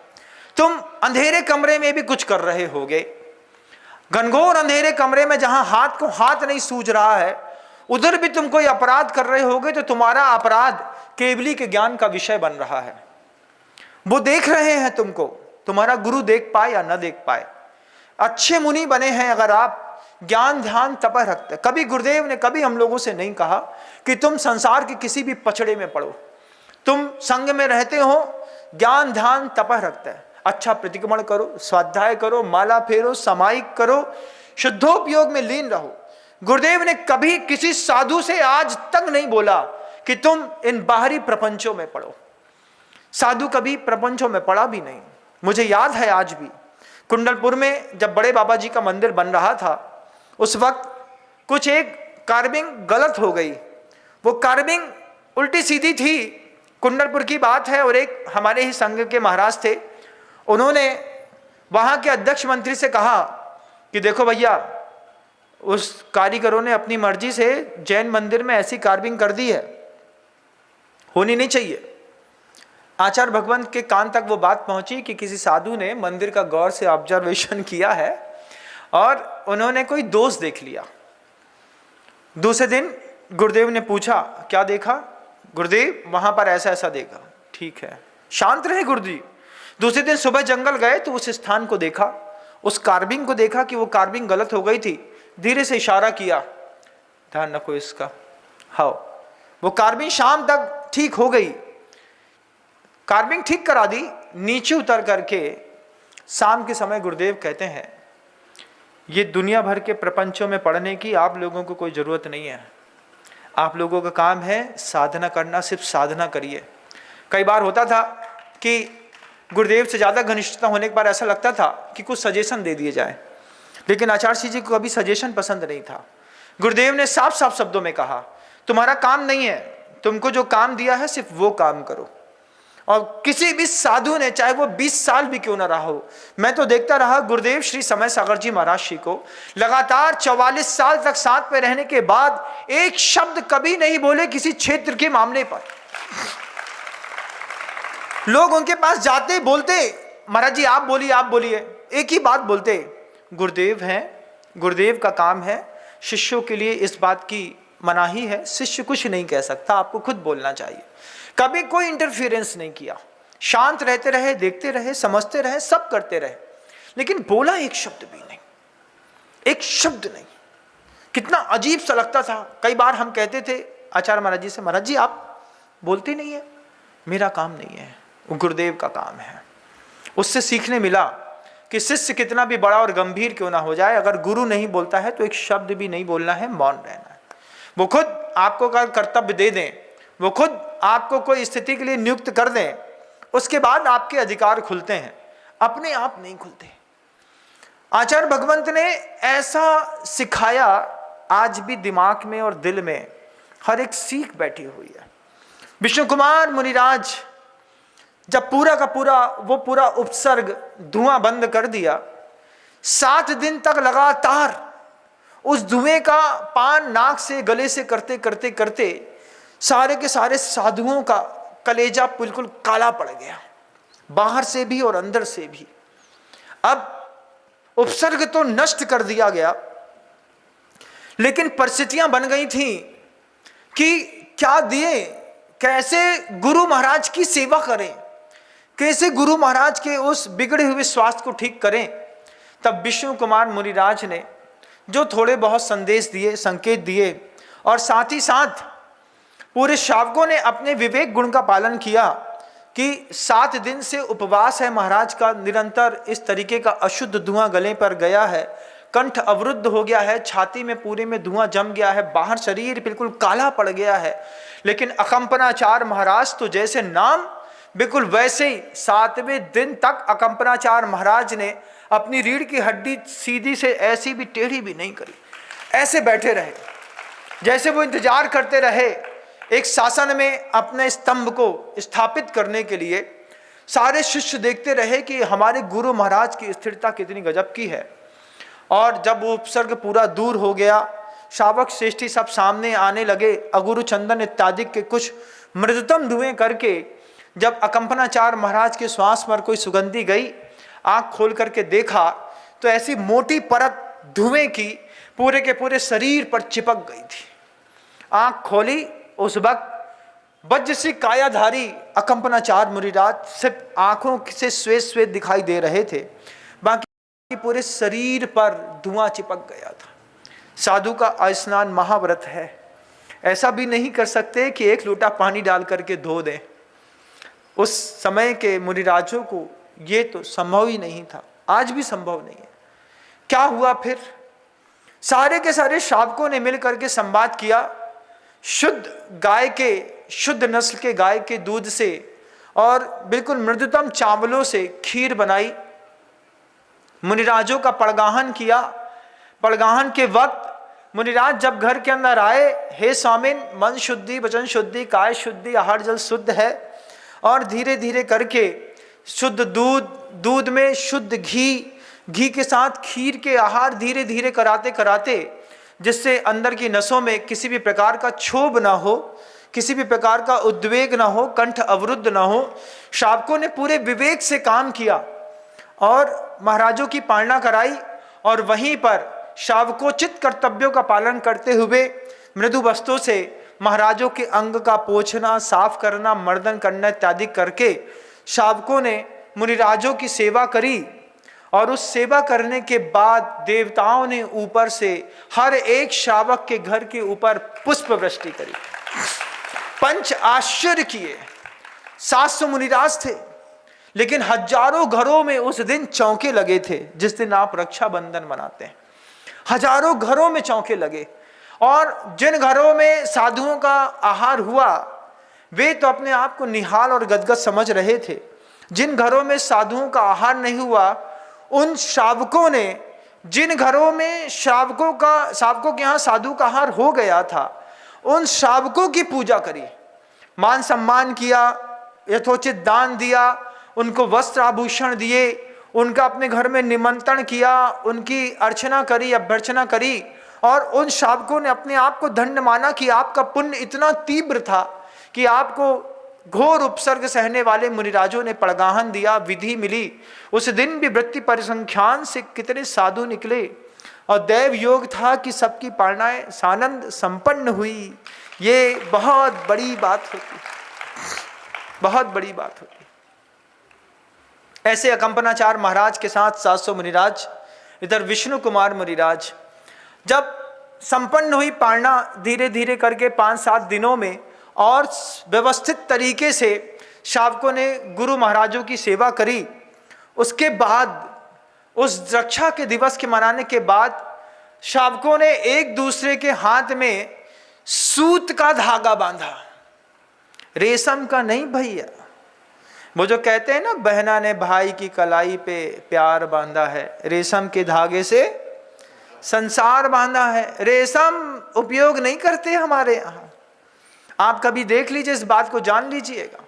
तुम अंधेरे कमरे में भी कुछ कर रहे होगे, घनघोर अंधेरे कमरे में जहां हाथ को हाथ नहीं सूझ रहा है, उधर भी तुम कोई अपराध कर रहे होगे, तो तुम्हारा अपराध केवली के ज्ञान का विषय बन रहा है। वो देख रहे हैं तुमको, तुम्हारा गुरु देख पाए या न देख पाए। अच्छे मुनि बने हैं अगर आप ज्ञान ध्यान तप रखते। कभी गुरुदेव ने कभी हम लोगों से नहीं कहा कि तुम संसार के किसी भी पचड़े में पड़ो, तुम संग में रहते हो, ज्ञान ध्यान तप रखते हैं, अच्छा प्रतिक्रमण करो, स्वाध्याय करो, माला फेरो, समायिक करो, शुद्धोपयोग में लीन रहो। गुरुदेव ने कभी किसी साधु से आज तक नहीं बोला कि तुम इन बाहरी प्रपंचों में पड़ो। साधु कभी प्रपंचों में पड़ा भी नहीं। मुझे याद है आज भी, कुंडलपुर में जब बड़े बाबा जी का मंदिर बन रहा था, उस वक्त कुछ एक कार्विंग गलत हो गई। वो कार्विंग उल्टी सीधी थी, कुंडलपुर की बात है, और एक हमारे ही संघ के महाराज थे, उन्होंने वहाँ के अध्यक्ष मंत्री से कहा कि देखो भैया, उस कारीगरों ने अपनी मर्जी से जैन मंदिर में ऐसी कार्विंग कर दी है, होनी नहीं चाहिए। आचार्य भगवंत के कान तक वो बात पहुंची कि किसी साधु ने मंदिर का गौर से ऑब्जर्वेशन किया है और उन्होंने कोई दोष देख लिया। दूसरे दिन गुरुदेव ने पूछा, क्या देखा? गुरुदेव वहां पर ऐसा ऐसा देखा। ठीक है, शांत रहे गुरुदेव। दूसरे दिन सुबह जंगल गए तो उस स्थान को देखा, उस कार्विंग को देखा कि वो कार्विंग गलत हो गई थी। धीरे से इशारा किया, ध्यान रखो इसका। हाँ, वो कार्विंग शाम तक ठीक हो गई, कार्विंग ठीक करा दी। नीचे उतर करके शाम के समय गुरुदेव कहते हैं, ये दुनिया भर के प्रपंचों में पढ़ने की आप लोगों को कोई ज़रूरत नहीं है। आप लोगों का काम है साधना करना, सिर्फ साधना करिए। कई बार होता था कि गुरुदेव से ज़्यादा घनिष्ठता होने के बाद ऐसा लगता था कि कुछ सजेशन दे दिए जाए, लेकिन आचार्य जी को कभी सजेशन पसंद नहीं था। गुरुदेव ने साफ साफ शब्दों में कहा, तुम्हारा काम नहीं है, तुमको जो काम दिया है सिर्फ वो काम करो। और किसी भी साधु ने, चाहे वो 20 साल भी क्यों ना रहा हो, मैं तो देखता रहा गुरुदेव श्री समय सागर जी महाराज जी को लगातार 44 साल तक साथ में रहने के बाद एक शब्द कभी नहीं बोले किसी क्षेत्र के मामले पर। लोग उनके पास जाते बोलते, महाराज जी आप बोलिए, आप बोलिए, एक ही बात बोलते, गुरुदेव हैं, गुरुदेव का काम है, शिष्यों के लिए इस बात की मनाही है, शिष्य कुछ नहीं कह सकता, आपको खुद बोलना चाहिए। कभी कोई इंटरफियरेंस नहीं किया, शांत रहते रहे, देखते रहे, समझते रहे, सब करते रहे, लेकिन बोला एक शब्द भी नहीं, एक शब्द नहीं। कितना अजीब सा लगता था। कई बार हम कहते थे आचार्य महाराज जी से, महाराज जी आप बोलते नहीं है। मेरा काम नहीं है, वो गुरुदेव का काम है। उससे सीखने मिला कि शिष्य कितना भी बड़ा और गंभीर क्यों ना हो जाए, अगर गुरु नहीं बोलता है तो एक शब्द भी नहीं बोलना है, मौन रहना है। वो खुद आपको कर्तव्य दे दें, वो खुद आपको कोई स्थिति के लिए नियुक्त कर दें, उसके बाद आपके अधिकार खुलते हैं। अपने आप नहीं खुलते। आचार्य भगवंत ने ऐसा सिखाया, आज भी दिमाग में और दिल में हर एक सीख बैठी हुई है। विष्णु कुमार मुनिराज जब पूरा का पूरा उपसर्ग धुआं बंद कर दिया, 7 दिन तक लगातार उस धुएं का पान नाक से गले से करते करते करते सारे के सारे साधुओं का कलेजा बिल्कुल काला पड़ गया, बाहर से भी और अंदर से भी। अब उपसर्ग तो नष्ट कर दिया गया, लेकिन परिस्थितियां बन गई थी कि क्या दिए, कैसे गुरु महाराज की सेवा करें, कैसे गुरु महाराज के उस बिगड़े हुए स्वास्थ्य को ठीक करें। तब विष्णु कुमार मुनिराज ने जो थोड़े बहुत संदेश दिए, संकेत दिए, और साथ ही साथ पूरे श्रावकों ने अपने विवेक गुण का पालन किया कि 7 दिन से उपवास है महाराज का, निरंतर इस तरीके का अशुद्ध धुआं गले पर गया है, कंठ अवरुद्ध हो गया है, छाती में पूरे में धुआं जम गया है, बाहर शरीर बिल्कुल काला पड़ गया है। लेकिन अकंपनाचार्य महाराज तो जैसे नाम बिल्कुल वैसे ही 7वें दिन तक अकंपनाचार्य महाराज ने अपनी रीढ़ की हड्डी सीधी से ऐसी भी टेढ़ी भी नहीं करी, ऐसे बैठे रहे जैसे वो इंतजार करते रहे एक शासन में अपने स्तंभ को स्थापित करने के लिए। सारे शिष्य देखते रहे कि हमारे गुरु महाराज की स्थिरता कितनी गजब की है। और जब वो उपसर्ग पूरा दूर हो गया, श्रावक श्रेष्ठी सब सामने आने लगे, अगुरु चंदन इत्यादि के कुछ मृदुतम धुएं करके जब अकंपनाचार्य महाराज के श्वास पर कोई सुगंधी गई, आंख खोल करके देखा तो ऐसी मोटी परत धुएं की पूरे के पूरे शरीर पर चिपक गई थी। आंख खोली, उस वक्त वज्र सी कायाधारी अकंपनाचार्य मुनिराज सिर्फ आंखों से श्वेत श्वेत दिखाई दे रहे थे, बाकी पूरे शरीर पर धुआं चिपक गया था। साधु का स्नान महाव्रत है, ऐसा भी नहीं कर सकते कि एक लोटा पानी डाल करके धो दें। उस समय के मुनिराजों को ये तो संभव ही नहीं था, आज भी संभव नहीं है। क्या हुआ फिर? सारे के सारे श्रावकों ने मिलकर के संवाद किया, शुद्ध नस्ल के गाय के दूध से और बिल्कुल मृदुतम चावलों से खीर बनाई, मुनिराजों का पड़गाहन किया। पड़गाहन के वक्त मुनिराज जब घर के अंदर आए, हे स्वामिन, मन शुद्धि, वचन शुद्धि, काय शुद्धि, आहार जल शुद्ध है, और धीरे धीरे करके शुद्ध दूध में शुद्ध घी के साथ खीर के आहार धीरे धीरे कराते कराते, जिससे अंदर की नसों में किसी भी प्रकार का क्षोभ ना हो, किसी भी प्रकार का उद्वेग ना हो, कंठ अवरुद्ध ना हो। श्रावकों ने पूरे विवेक से काम किया और महाराजों की पालना कराई, और वहीं पर श्रावकोचित कर्तव्यों का पालन करते हुए मृदु वस्त्रों से महाराजों के अंग का पोंछना, साफ करना, मर्दन करना इत्यादि करके श्रावकों ने मुनिराजों की सेवा करी। और उस सेवा करने के बाद देवताओं ने ऊपर से हर एक श्रावक के घर के ऊपर पुष्प वृष्टि करी, पंच आश्चर्य किए। 700 मुनिराज थे, लेकिन हजारों घरों में उस दिन चौके लगे थे, जिस दिन आप रक्षाबंधन मनाते हैं। हजारों घरों में चौके लगे, और जिन घरों में साधुओं का आहार हुआ वे तो अपने आप को निहाल और गदगद समझ रहे थे। जिन घरों में साधुओं का आहार नहीं हुआ, उन श्रावकों ने, जिन घरों में श्रावकों के यहाँ साधु का आहार हो गया था, उन श्रावकों की पूजा करी, मान सम्मान किया, यथोचित दान दिया, उनको वस्त्र आभूषण दिए, उनका अपने घर में निमंत्रण किया, उनकी अर्चना करी, अभ्यर्चना करी। और उन श्रावकों ने अपने आप को धन्य माना कि आपका पुण्य इतना तीव्र था कि आपको घोर उपसर्ग सहने वाले मुनिराजों ने पड़गाहन दिया, विधि मिली। उस दिन भी वृत्ति परिसंख्यान से कितने साधु निकले, और दैव योग था कि सबकी पालनाएं सानंद संपन्न हुई। ये बहुत बड़ी बात होती, बहुत बड़ी बात होती। ऐसे अकंपनाचार्य महाराज के साथ 700 मुनिराज, इधर विष्णु कुमार मुनिराज। जब संपन्न हुई पालना धीरे धीरे करके 5-7 दिनों में, और व्यवस्थित तरीके से श्रावकों ने गुरु महाराजों की सेवा करी। उसके बाद उस रक्षा के दिवस के मनाने के बाद श्रावकों ने एक दूसरे के हाथ में सूत का धागा बांधा, रेशम का नहीं भैया, वो जो कहते हैं ना, बहना ने भाई की कलाई पे प्यार बांधा है, रेशम के धागे से संसार बांधा है। रेशम उपयोग नहीं करते हमारे यहाँ। आप कभी देख लीजिए, इस बात को जान लीजिएगा,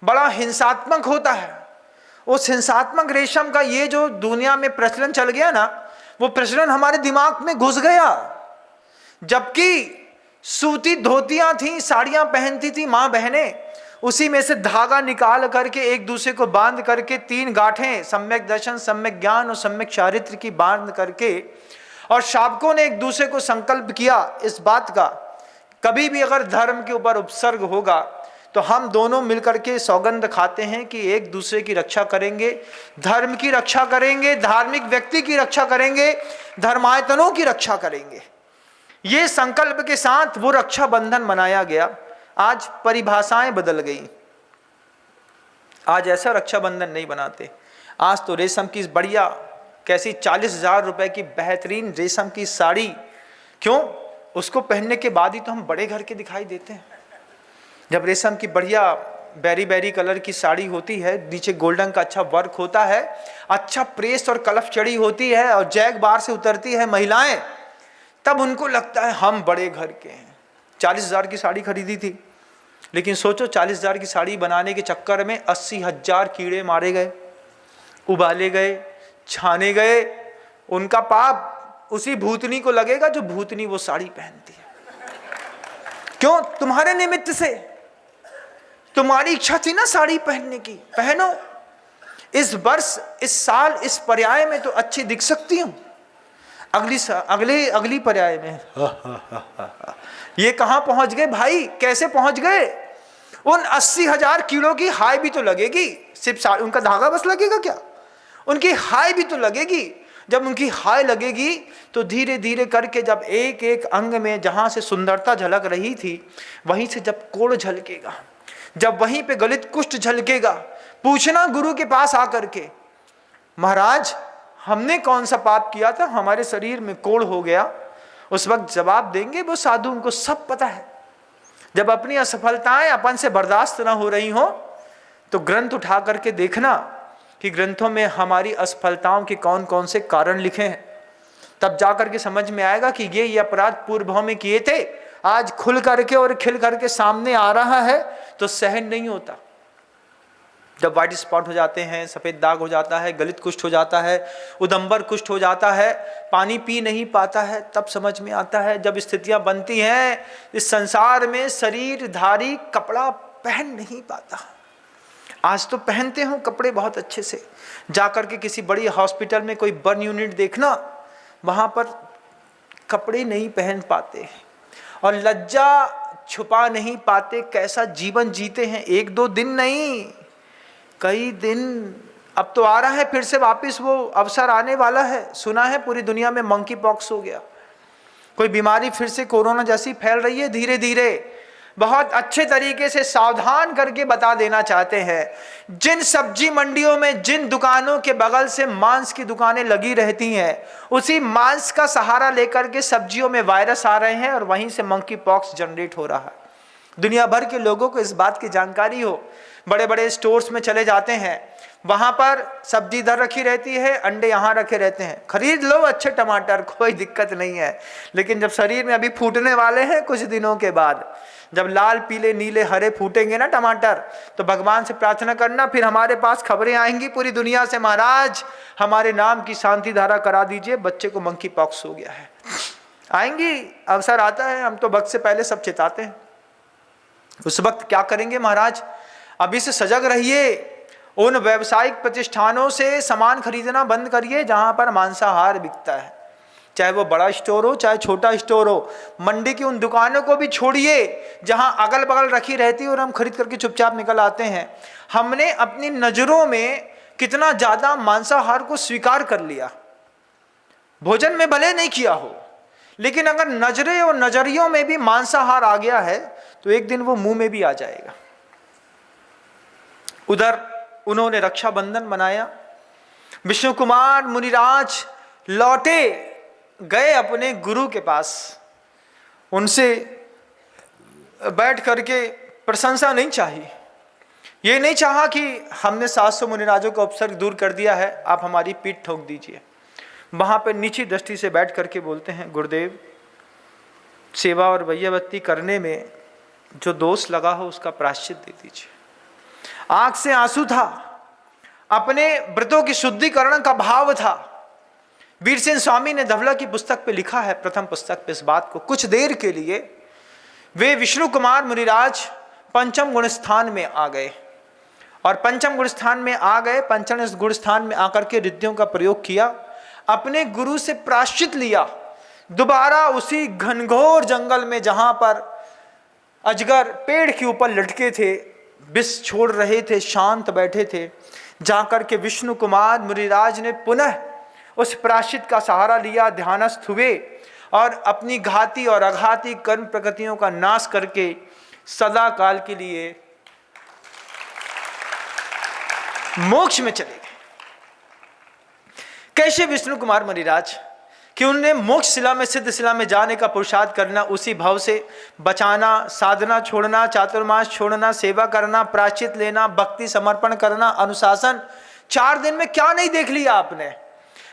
बड़ा हिंसात्मक होता है। उस हिंसात्मक रेशम का ये जो दुनिया में प्रचलन चल गया ना, वो प्रचलन हमारे दिमाग में घुस गया। जबकि सूती धोतियां थी, साड़ियां पहनती थी मां बहनें, उसी में से धागा निकाल करके एक दूसरे को बांध करके 3 गांठें सम्यक दर्शन, सम्यक ज्ञान और सम्यक चारित्र की बांध करके, और शावकों ने एक दूसरे को संकल्प किया इस बात का, कभी भी अगर धर्म के ऊपर उपसर्ग होगा तो हम दोनों मिलकर के सौगंध खाते हैं कि एक दूसरे की रक्षा करेंगे, धर्म की रक्षा करेंगे, धार्मिक व्यक्ति की रक्षा करेंगे, धर्मायतनों की रक्षा करेंगे। ये संकल्प के साथ वो रक्षा बंधन मनाया गया। आज परिभाषाएं बदल गई, आज ऐसा रक्षा बंधन नहीं बनाते। आज तो रेशम की बढ़िया कैसी 40,000 रुपए की बेहतरीन रेशम की साड़ी, क्यों? उसको पहनने के बाद ही तो हम बड़े घर के दिखाई देते हैं। जब रेशम की बढ़िया बेरी बेरी कलर की साड़ी होती है, नीचे गोल्डन का अच्छा वर्क होता है, अच्छा प्रेस और कलफ चढ़ी होती है और जैग बार से उतरती है महिलाएं, तब उनको लगता है हम बड़े घर के हैं। 40,000 की साड़ी खरीदी थी, लेकिन सोचो 40,000 की साड़ी बनाने के चक्कर में 80,000 कीड़े मारे गए, उबाले गए, छाने गए। उनका पाप उसी भूतनी को लगेगा जो भूतनी वो साड़ी पहनती है। क्यों? तुम्हारे निमित्त से। तुम्हारी इच्छा थी ना साड़ी पहनने की, पहनो। इस वर्ष, इस साल, इस पर्याय में तो अच्छी दिख सकती हूं, अगली पर्याय में ये कहां पहुंच गए भाई? कैसे पहुंच गए? उन 80,000 कीड़ों की हाय भी तो लगेगी। सिर्फ उनका धागा बस लगेगा क्या? उनकी हाय भी तो लगेगी। जब उनकी हाय लगेगी तो धीरे धीरे करके जब एक एक अंग में जहां से सुंदरता झलक रही थी, वहीं से जब कोढ़ झलकेगा, जब वहीं पे गलित कुष्ठ झलकेगा, पूछना गुरु के पास आकर के, महाराज हमने कौन सा पाप किया था, हमारे शरीर में कोढ़ हो गया। उस वक्त जवाब देंगे वो साधु, उनको सब पता है। जब अपनी असफलताएं अपन से बर्दाश्त ना हो रही हो तो ग्रंथ उठा करके देखना कि ग्रंथों में हमारी असफलताओं के कौन कौन से कारण लिखे हैं। तब जाकर के समझ में आएगा कि ये अपराध पूर्व भाव में किए थे, आज खुल करके और खिल करके सामने आ रहा है तो सहन नहीं होता। जब व्हाइट स्पॉट हो जाते हैं, सफेद दाग हो जाता है, गलित कुष्ठ हो जाता है, उदंबर कुष्ठ हो जाता है, पानी पी नहीं पाता है, तब समझ में आता है। जब स्थितियां बनती हैं इस संसार में, शरीरधारी कपड़ा पहन नहीं पाता। आज तो पहनते हो कपड़े बहुत अच्छे से, जाकर के किसी बड़ी हॉस्पिटल में कोई बर्न यूनिट देखना, वहां पर कपड़े नहीं पहन पाते और लज्जा छुपा नहीं पाते। कैसा जीवन जीते हैं, 1-2 दिन नहीं, कई दिन। अब तो आ रहा है फिर से वापस वो अवसर आने वाला है। सुना है पूरी दुनिया में मंकी पॉक्स हो गया, कोई बीमारी फिर से कोरोना जैसी फैल रही है धीरे धीरे। बहुत अच्छे तरीके से सावधान करके बता देना चाहते हैं, जिन सब्जी मंडियों में, जिन दुकानों के बगल से मांस की दुकानें लगी रहती हैं, उसी मांस का सहारा लेकर के सब्जियों में वायरस आ रहे हैं और वहीं से मंकी पॉक्स जनरेट हो रहा है। दुनिया भर के लोगों को इस बात की जानकारी हो। बड़े बड़े स्टोर्स में चले जाते हैं, वहां पर सब्जी इधर रखी रहती है, अंडे यहाँ रखे रहते हैं, खरीद लो अच्छे टमाटर, कोई दिक्कत नहीं है। लेकिन जब शरीर में अभी फूटने वाले हैं कुछ दिनों के बाद, जब लाल पीले नीले हरे फूटेंगे ना टमाटर, तो भगवान से प्रार्थना करना, फिर हमारे पास खबरें आएंगी पूरी दुनिया से, महाराज हमारे नाम की शांति धारा करा दीजिए, बच्चे को मंकी पॉक्स हो गया है। आएंगी, अवसर आता है, हम तो वक्त से पहले सब चेताते हैं। उस वक्त क्या करेंगे महाराज? अभी से सजग रहिए। उन व्यावसायिक प्रतिष्ठानों से सामान खरीदना बंद करिए जहां पर मांसाहार बिकता है, चाहे वो बड़ा स्टोर हो चाहे छोटा स्टोर हो। मंडी की उन दुकानों को भी छोड़िए जहां अगल बगल रखी रहती है और हम खरीद करके चुपचाप निकल आते हैं। हमने अपनी नजरों में कितना ज्यादा मांसाहार को स्वीकार कर लिया। भोजन में भले नहीं किया हो, लेकिन अगर नजरें और नजरियों में भी मांसाहार आ गया है तो एक दिन वो मुंह में भी आ जाएगा। उधर उन्होंने रक्षाबंधन मनाया। विष्णु कुमार मुनिराज लौटे, गए अपने गुरु के पास, उनसे बैठ करके प्रशंसा नहीं चाहिए। ये नहीं चाहा कि हमने 700 मुनिराजों का उपसर्ग दूर कर दिया है, आप हमारी पीठ ठोक दीजिए। वहां पर नीची दृष्टि से बैठ करके बोलते हैं, गुरुदेव सेवा और वैयावत्ती करने में जो दोष लगा हो उसका प्रायश्चित दे दीजिए। आंख से आंसू था, अपने व्रतों की शुद्धिकरण का भाव था। वीरसेन स्वामी ने धवला की पुस्तक पे लिखा है, प्रथम पुस्तक पे, इस बात को। कुछ देर के लिए वे विष्णु कुमार मुनिराज पंचम गुण स्थान में आ गए, और पंचम गुण स्थान में आ गए, पंचम गुण स्थान में आकर के रिद्धियों का प्रयोग किया, अपने गुरु से प्रायश्चित लिया। दोबारा उसी घनघोर जंगल में जहां पर अजगर पेड़ के ऊपर लटके थे, विष छोड़ रहे थे, शांत बैठे थे, जाकर के विष्णु कुमार मुनिराज ने पुनः उस प्रायश्चित का सहारा लिया, ध्यानस्थ हुए और अपनी घाती और अघाती कर्म प्रकृतियों का नाश करके सदा काल के लिए मोक्ष में चले गए। कैसे विष्णु कुमार मुनिराज कि उन्होंने मोक्ष शिला में, सिद्ध शिला में जाने का पुरुषार्थ करना, उसी भाव से बचाना, साधना छोड़ना, चातुर्मास छोड़ना, सेवा करना, प्रायश्चित लेना, भक्ति समर्पण करना, अनुशासन। 4 दिन में क्या नहीं देख लिया आपने?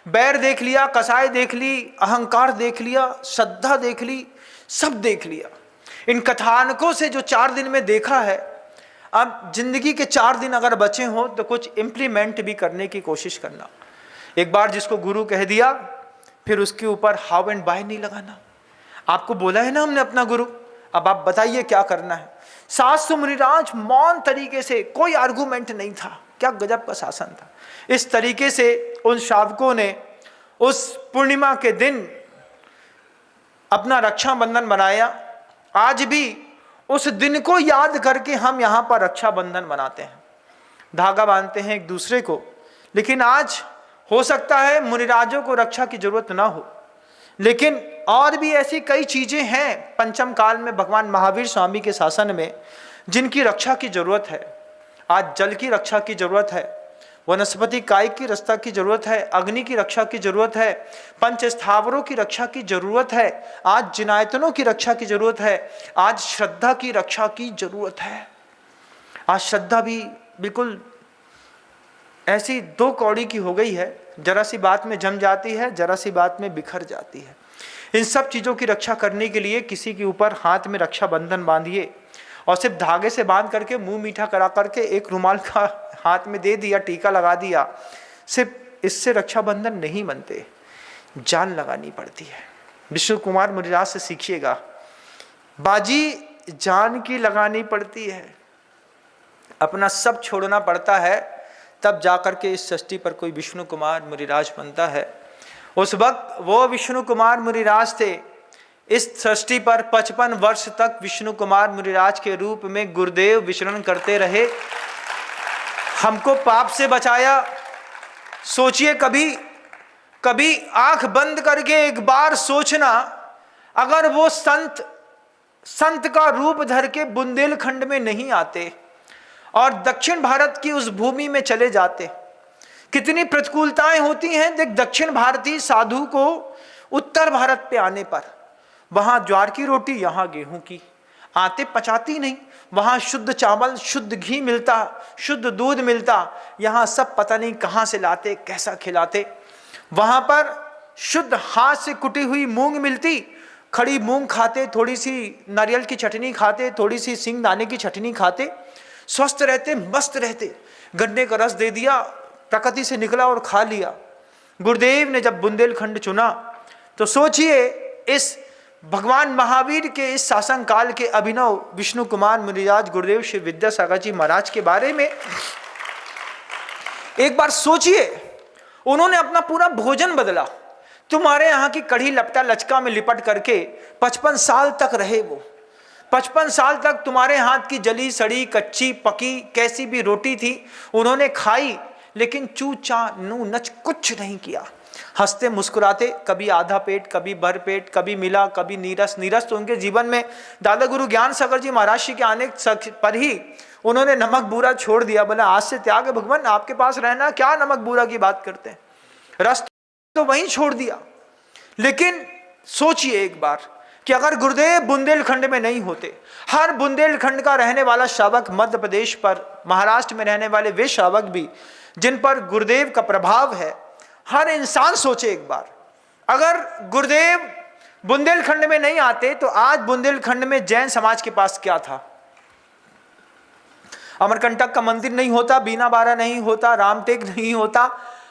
बैर देख लिया, कसाई देख ली, अहंकार देख लिया, श्रद्धा देख ली, सब देख लिया। इन कथानकों से जो 4 दिन में देखा है, अब जिंदगी के 4 दिन अगर बचे हो तो कुछ इंप्लीमेंट भी करने की कोशिश करना। एक बार जिसको गुरु कह दिया फिर उसके ऊपर हाउ एंड बाय नहीं लगाना। आपको बोला है ना हमने अपना गुरु, अब आप बताइए क्या करना है। 700 मुनिराज मौन तरीके से, कोई आर्गुमेंट नहीं था। क्या गजब का शासन था। इस तरीके से उन शावकों ने उस पूर्णिमा के दिन अपना रक्षाबंधन बनाया। आज भी उस दिन को याद करके हम यहाँ पर रक्षाबंधन मनाते हैं, धागा बांधते हैं एक दूसरे को। लेकिन आज हो सकता है मुनिराजों को रक्षा की जरूरत ना हो, लेकिन और भी ऐसी कई चीजें हैं पंचम काल में भगवान महावीर स्वामी के शासन में जिनकी रक्षा की जरूरत है। आज जल की रक्षा की जरूरत है, वनस्पति कायिक की रक्षा की जरूरत है, अग्नि की रक्षा की जरूरत है, पंच स्थावरों की रक्षा की जरूरत है, आज जिनायतनों की रक्षा की जरूरत है, आज श्रद्धा की रक्षा की जरूरत है। आज श्रद्धा भी बिल्कुल ऐसी 2 कौड़ी की हो गई है, जरा सी बात में जम जाती है, जरा सी बात में बिखर जाती है। इन सब चीज़ों की रक्षा करने के लिए किसी के ऊपर हाथ में रक्षाबंधन बांधिए और सिर्फ धागे से बांध करके मुंह मीठा करा करके एक रुमाल का हाथ में दे दिया, टीका लगा दिया, सिर्फ इससे रक्षाबंधन नहीं बनते, जान लगानी पड़ती है। विष्णु कुमार मुनिराज से सीखिएगा, बाजी जान की लगानी पड़ती है, अपना सब छोड़ना पड़ता है, तब जाकर के इस सृष्टि पर कोई विष्णु कुमार मुनिराज बनता है। उस वक्त वो विष्णु कुमार मुनिराज थे। इस सृष्टि पर 55 वर्ष तक विष्णु कुमार मुनिराज के रूप में गुरुदेव विचरण करते रहे, हमको पाप से बचाया। सोचिए, कभी आंख बंद करके एक बार सोचना, अगर वो संत का रूप धर के बुंदेलखंड में नहीं आते और दक्षिण भारत की उस भूमि में चले जाते, कितनी प्रतिकूलताएं होती हैं। देख, दक्षिण भारतीय साधु को उत्तर भारत पे आने पर वहां ज्वार की रोटी, यहाँ गेहूं की, आते पचाती नहीं। वहां शुद्ध चावल, शुद्ध घी मिलता, शुद्ध दूध मिलता, यहाँ सब पता नहीं कहां से लाते, कैसा खिलाते। वहां पर शुद्ध हाथ से कुटी हुई मूंग मिलती, खड़ी मूंग खाते, थोड़ी सी नारियल की चटनी खाते, थोड़ी सी सिंगदाने की चटनी खाते, स्वस्थ रहते, मस्त रहते। गन्ने का रस दे दिया, प्रकृति से निकला और खा लिया। गुरुदेव ने जब बुंदेलखंड चुना तो सोचिए, इस भगवान महावीर के इस शासन काल के अभिनव विष्णु कुमार मुनिराज गुरुदेव श्री विद्यासागर जी महाराज के बारे में एक बार सोचिए। उन्होंने अपना पूरा भोजन बदला। तुम्हारे यहाँ की कढ़ी लपटा लचका में लिपट करके 55 साल तक रहे वो। 55 साल तक तुम्हारे हाथ की जली सड़ी कच्ची पकी कैसी भी रोटी थी उन्होंने खाई, लेकिन चू चा नू नच कुछ नहीं किया। हंसते मुस्कुराते, कभी आधा पेट, कभी भर पेट, कभी मिला, कभी नीरस। नीरस तो उनके जीवन में दादा गुरु ज्ञान सागर जी महाराज के आने पर ही उन्होंने नमक बूरा छोड़ दिया। बोला, आज से त्याग है भगवान, आपके पास रहना, क्या नमक बूरा की बात करते हैं। रस तो वहीं छोड़ दिया। लेकिन सोचिए एक बार, कि अगर गुरुदेव बुंदेलखंड में नहीं होते, हर बुंदेलखंड का रहने वाला श्रावक, मध्य प्रदेश पर, महाराष्ट्र में रहने वाले वे श्रावक भी जिन पर गुरुदेव का प्रभाव है, हर इंसान सोचे एक बार, अगर गुरुदेव बुंदेलखंड में नहीं आते तो आज बुंदेलखंड में जैन समाज के पास क्या था? अमरकंटक का मंदिर नहीं होता, बीना बारा नहीं होता, रामटेक नहीं होता।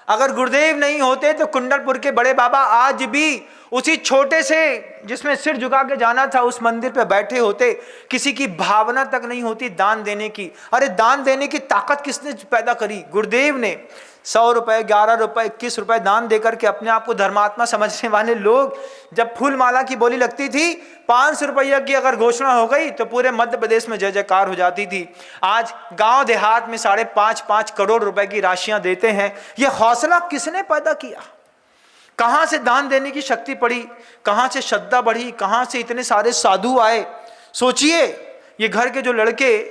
अगर गुरुदेव नहीं होते तो कुंडलपुर के बड़े बाबा आज भी उसी छोटे से जिसमें सिर झुका के जाना था उस मंदिर पे बैठे होते। किसी की भावना तक नहीं होती दान देने की। अरे दान देने की ताकत किसने पैदा करी? गुरुदेव ने। 100 रुपए, 11 रुपए, 21 रुपए दान देकर के अपने आप को धर्मात्मा समझने वाले लोग, जब फूल माला की बोली लगती थी, 500 रुपया की अगर घोषणा हो गई तो पूरे मध्य प्रदेश में जय जयकार हो जाती थी। आज गांव देहात में 5.5 करोड़ रुपए की राशियां देते हैं। यह हौसला किसने पैदा किया? कहां से दान देने की शक्ति पड़ी? कहां से श्रद्धा बढ़ी? कहां से इतने सारे साधु आए? सोचिए, ये घर के जो लड़के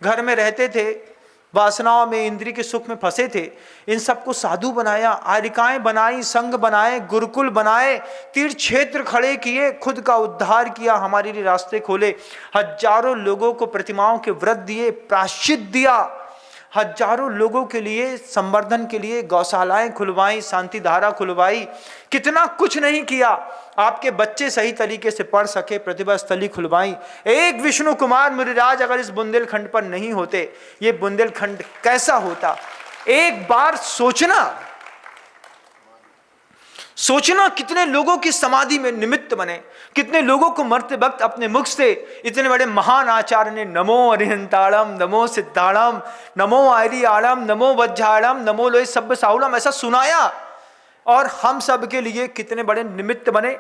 घर में रहते थे, वासनाओं में, इंद्रिय के सुख में फंसे थे, इन सबको साधु बनाया, आरिकाएं बनाई, संघ बनाए, गुरुकुल बनाए, तीर्थ क्षेत्र खड़े किए, खुद का उद्धार किया, हमारे लिए रास्ते खोले। हजारों लोगों को प्रतिमाओं के व्रत दिए, प्रायश्चित दिया, हजारों लोगों के लिए संवर्धन के लिए गौशालाएं खुलवाई, शांति धारा खुलवाई। कितना कुछ नहीं किया। आपके बच्चे सही तरीके से पढ़ सके, प्रतिभा स्थली खुलवाई। एक विष्णु कुमार मुनिराज अगर इस बुंदेलखंड पर नहीं होते, ये बुंदेलखंड कैसा होता? एक बार सोचना कितने लोगों की समाधि में निमित्त बने, कितने लोगों को मरते वक्त अपने मुख से इतने बड़े महान आचार्य ने नमो अरिहंताड़म, नमो सिद्धाड़म, नमो आर्याड़म, नमो वज्राड़म, नमो लोय सब्ब साहुलम ऐसा सुनाया। और हम सब के लिए कितने बड़े निमित्त बने।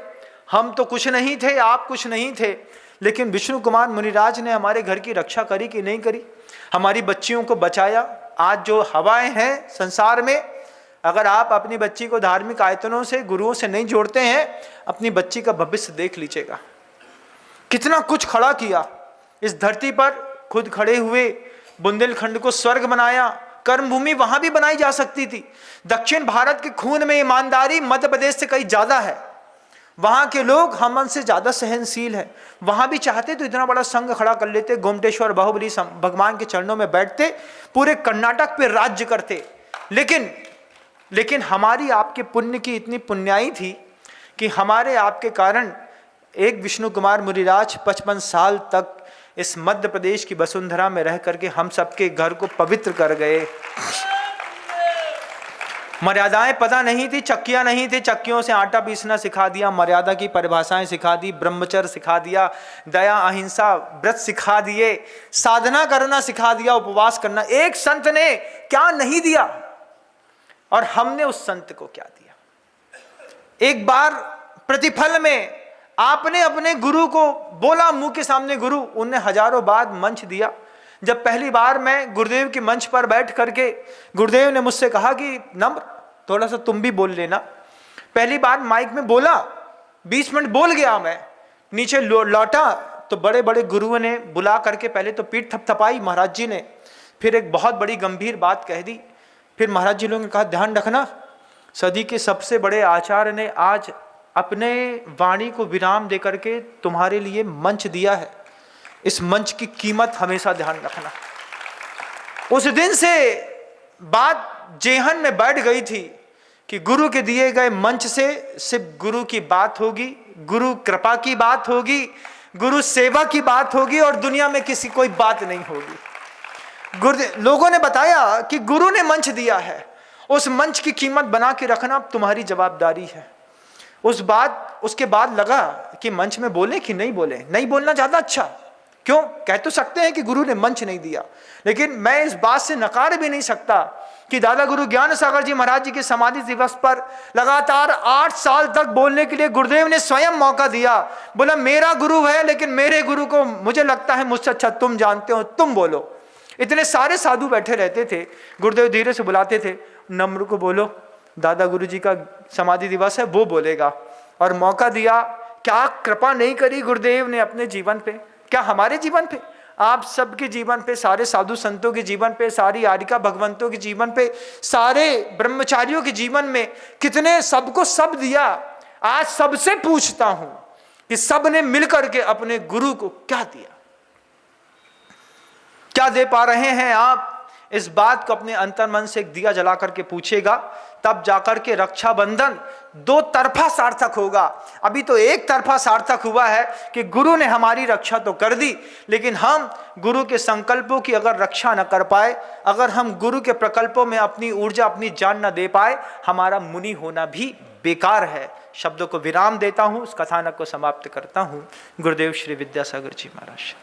हम तो कुछ नहीं थे, आप कुछ नहीं थे, लेकिन विष्णु कुमार मुनिराज ने हमारे घर की रक्षा करी कि नहीं करी? हमारी बच्चियों को बचाया। आज जो हवाएं हैं संसार में, अगर आप अपनी बच्ची को धार्मिक आयतनों से, गुरुओं से नहीं जोड़ते हैं, अपनी बच्ची का भविष्य देख लीजिएगा। कितना कुछ खड़ा किया इस धरती पर, खुद खड़े हुए, बुंदेलखंड को स्वर्ग बनाया। कर्मभूमि वहां भी बनाई जा सकती थी। दक्षिण भारत के खून में ईमानदारी मध्य प्रदेश से कहीं ज्यादा है। वहां के लोग हम से ज्यादा सहनशील है। वहां भी चाहते तो इतना बड़ा संघ खड़ा कर लेते, गोमटेश्वर बाहुबली भगवान के चरणों में बैठते, पूरे कर्नाटक पे राज्य करते। लेकिन हमारी आपके पुण्य की इतनी पुण्याई थी कि हमारे आपके कारण एक विष्णु कुमार मुनिराज 55 साल तक इस मध्य प्रदेश की वसुंधरा में रह करके हम सबके घर को पवित्र कर गए। मर्यादाएं पता नहीं थी, चक्कियां नहीं थी, चक्कियों से आटा पीसना सिखा दिया, मर्यादा की परिभाषाएं सिखा दी, ब्रह्मचर्य सिखा दिया, दया अहिंसा व्रत सिखा दिए, साधना करना सिखा दिया, उपवास करना। एक संत ने क्या नहीं दिया और हमने उस संत को क्या दिया? एक बार प्रतिफल में आपने अपने गुरु को बोला, मुंह के सामने गुरु, उनने हजारों बार मंच दिया। जब पहली बार मैं गुरुदेव के मंच पर बैठ करके, गुरुदेव ने मुझसे कहा कि नम्र थोड़ा सा तुम भी बोल लेना। पहली बार माइक में बोला, 20 मिनट बोल गया मैं, नीचे लौटा तो बड़े बड़े गुरुओं ने बुला करके पहले तो पीठ थपथपाई महाराज जी ने, फिर एक बहुत बड़ी गंभीर बात कह दी। फिर महाराज जी लोगों ने कहा ध्यान रखना, सदी के सबसे बड़े आचार्य ने आज अपने वाणी को विराम दे करके तुम्हारे लिए मंच दिया है, इस मंच की कीमत हमेशा ध्यान रखना। उस दिन से बात जेहन में बैठ गई थी कि गुरु के दिए गए मंच से सिर्फ गुरु की बात होगी, गुरु कृपा की बात होगी, गुरु सेवा की बात होगी और दुनिया में किसी कोई बात नहीं होगी। लोगों ने बताया कि गुरु ने मंच दिया है, उस मंच की कीमत बना के रखना तुम्हारी जवाबदारी है। उसके बाद लगा कि मंच में बोले कि नहीं बोले। नहीं बोलना ज्यादा अच्छा। क्यों? कह तो सकते हैं कि गुरु ने मंच नहीं दिया, लेकिन मैं इस बात से नकार भी नहीं सकता कि दादा गुरु ज्ञान सागर जी महाराज जी के समाधि दिवस पर लगातार 8 साल तक बोलने के लिए गुरुदेव ने स्वयं मौका दिया। बोला मेरा गुरु है, लेकिन मेरे गुरु को मुझे लगता है मुझसे अच्छा तुम जानते हो, तुम बोलो। इतने सारे साधु बैठे रहते थे, गुरुदेव धीरे से बुलाते थे, नम्र को बोलो, दादा गुरु जी का समाधि दिवस है, वो बोलेगा। और मौका दिया। क्या कृपा नहीं करी गुरुदेव ने अपने जीवन पे, क्या हमारे जीवन पे, आप सबके जीवन पे, सारे साधु संतों के जीवन पे, सारी आरिका भगवंतों के जीवन पे, सारे ब्रह्मचारियों के जीवन में कितने सबको सब दिया। आज सबसे पूछता हूं कि सबने मिलकर के अपने गुरु को क्या दिया, क्या दे पा रहे हैं आप। इस बात को अपने अंतर्मन से एक दिया जला करके पूछेगा, तब जाकर के रक्षाबंधन दो तरफा सार्थक होगा। अभी तो एक तरफा सार्थक हुआ है कि गुरु ने हमारी रक्षा तो कर दी, लेकिन हम गुरु के संकल्पों की अगर रक्षा न कर पाए, अगर हम गुरु के प्रकल्पों में अपनी ऊर्जा, अपनी जान न दे पाए, हमारा मुनि होना भी बेकार है। शब्दों को विराम देता हूं, उस कथानक को समाप्त करता हूं। गुरुदेव श्री विद्यासागर जी महाराज।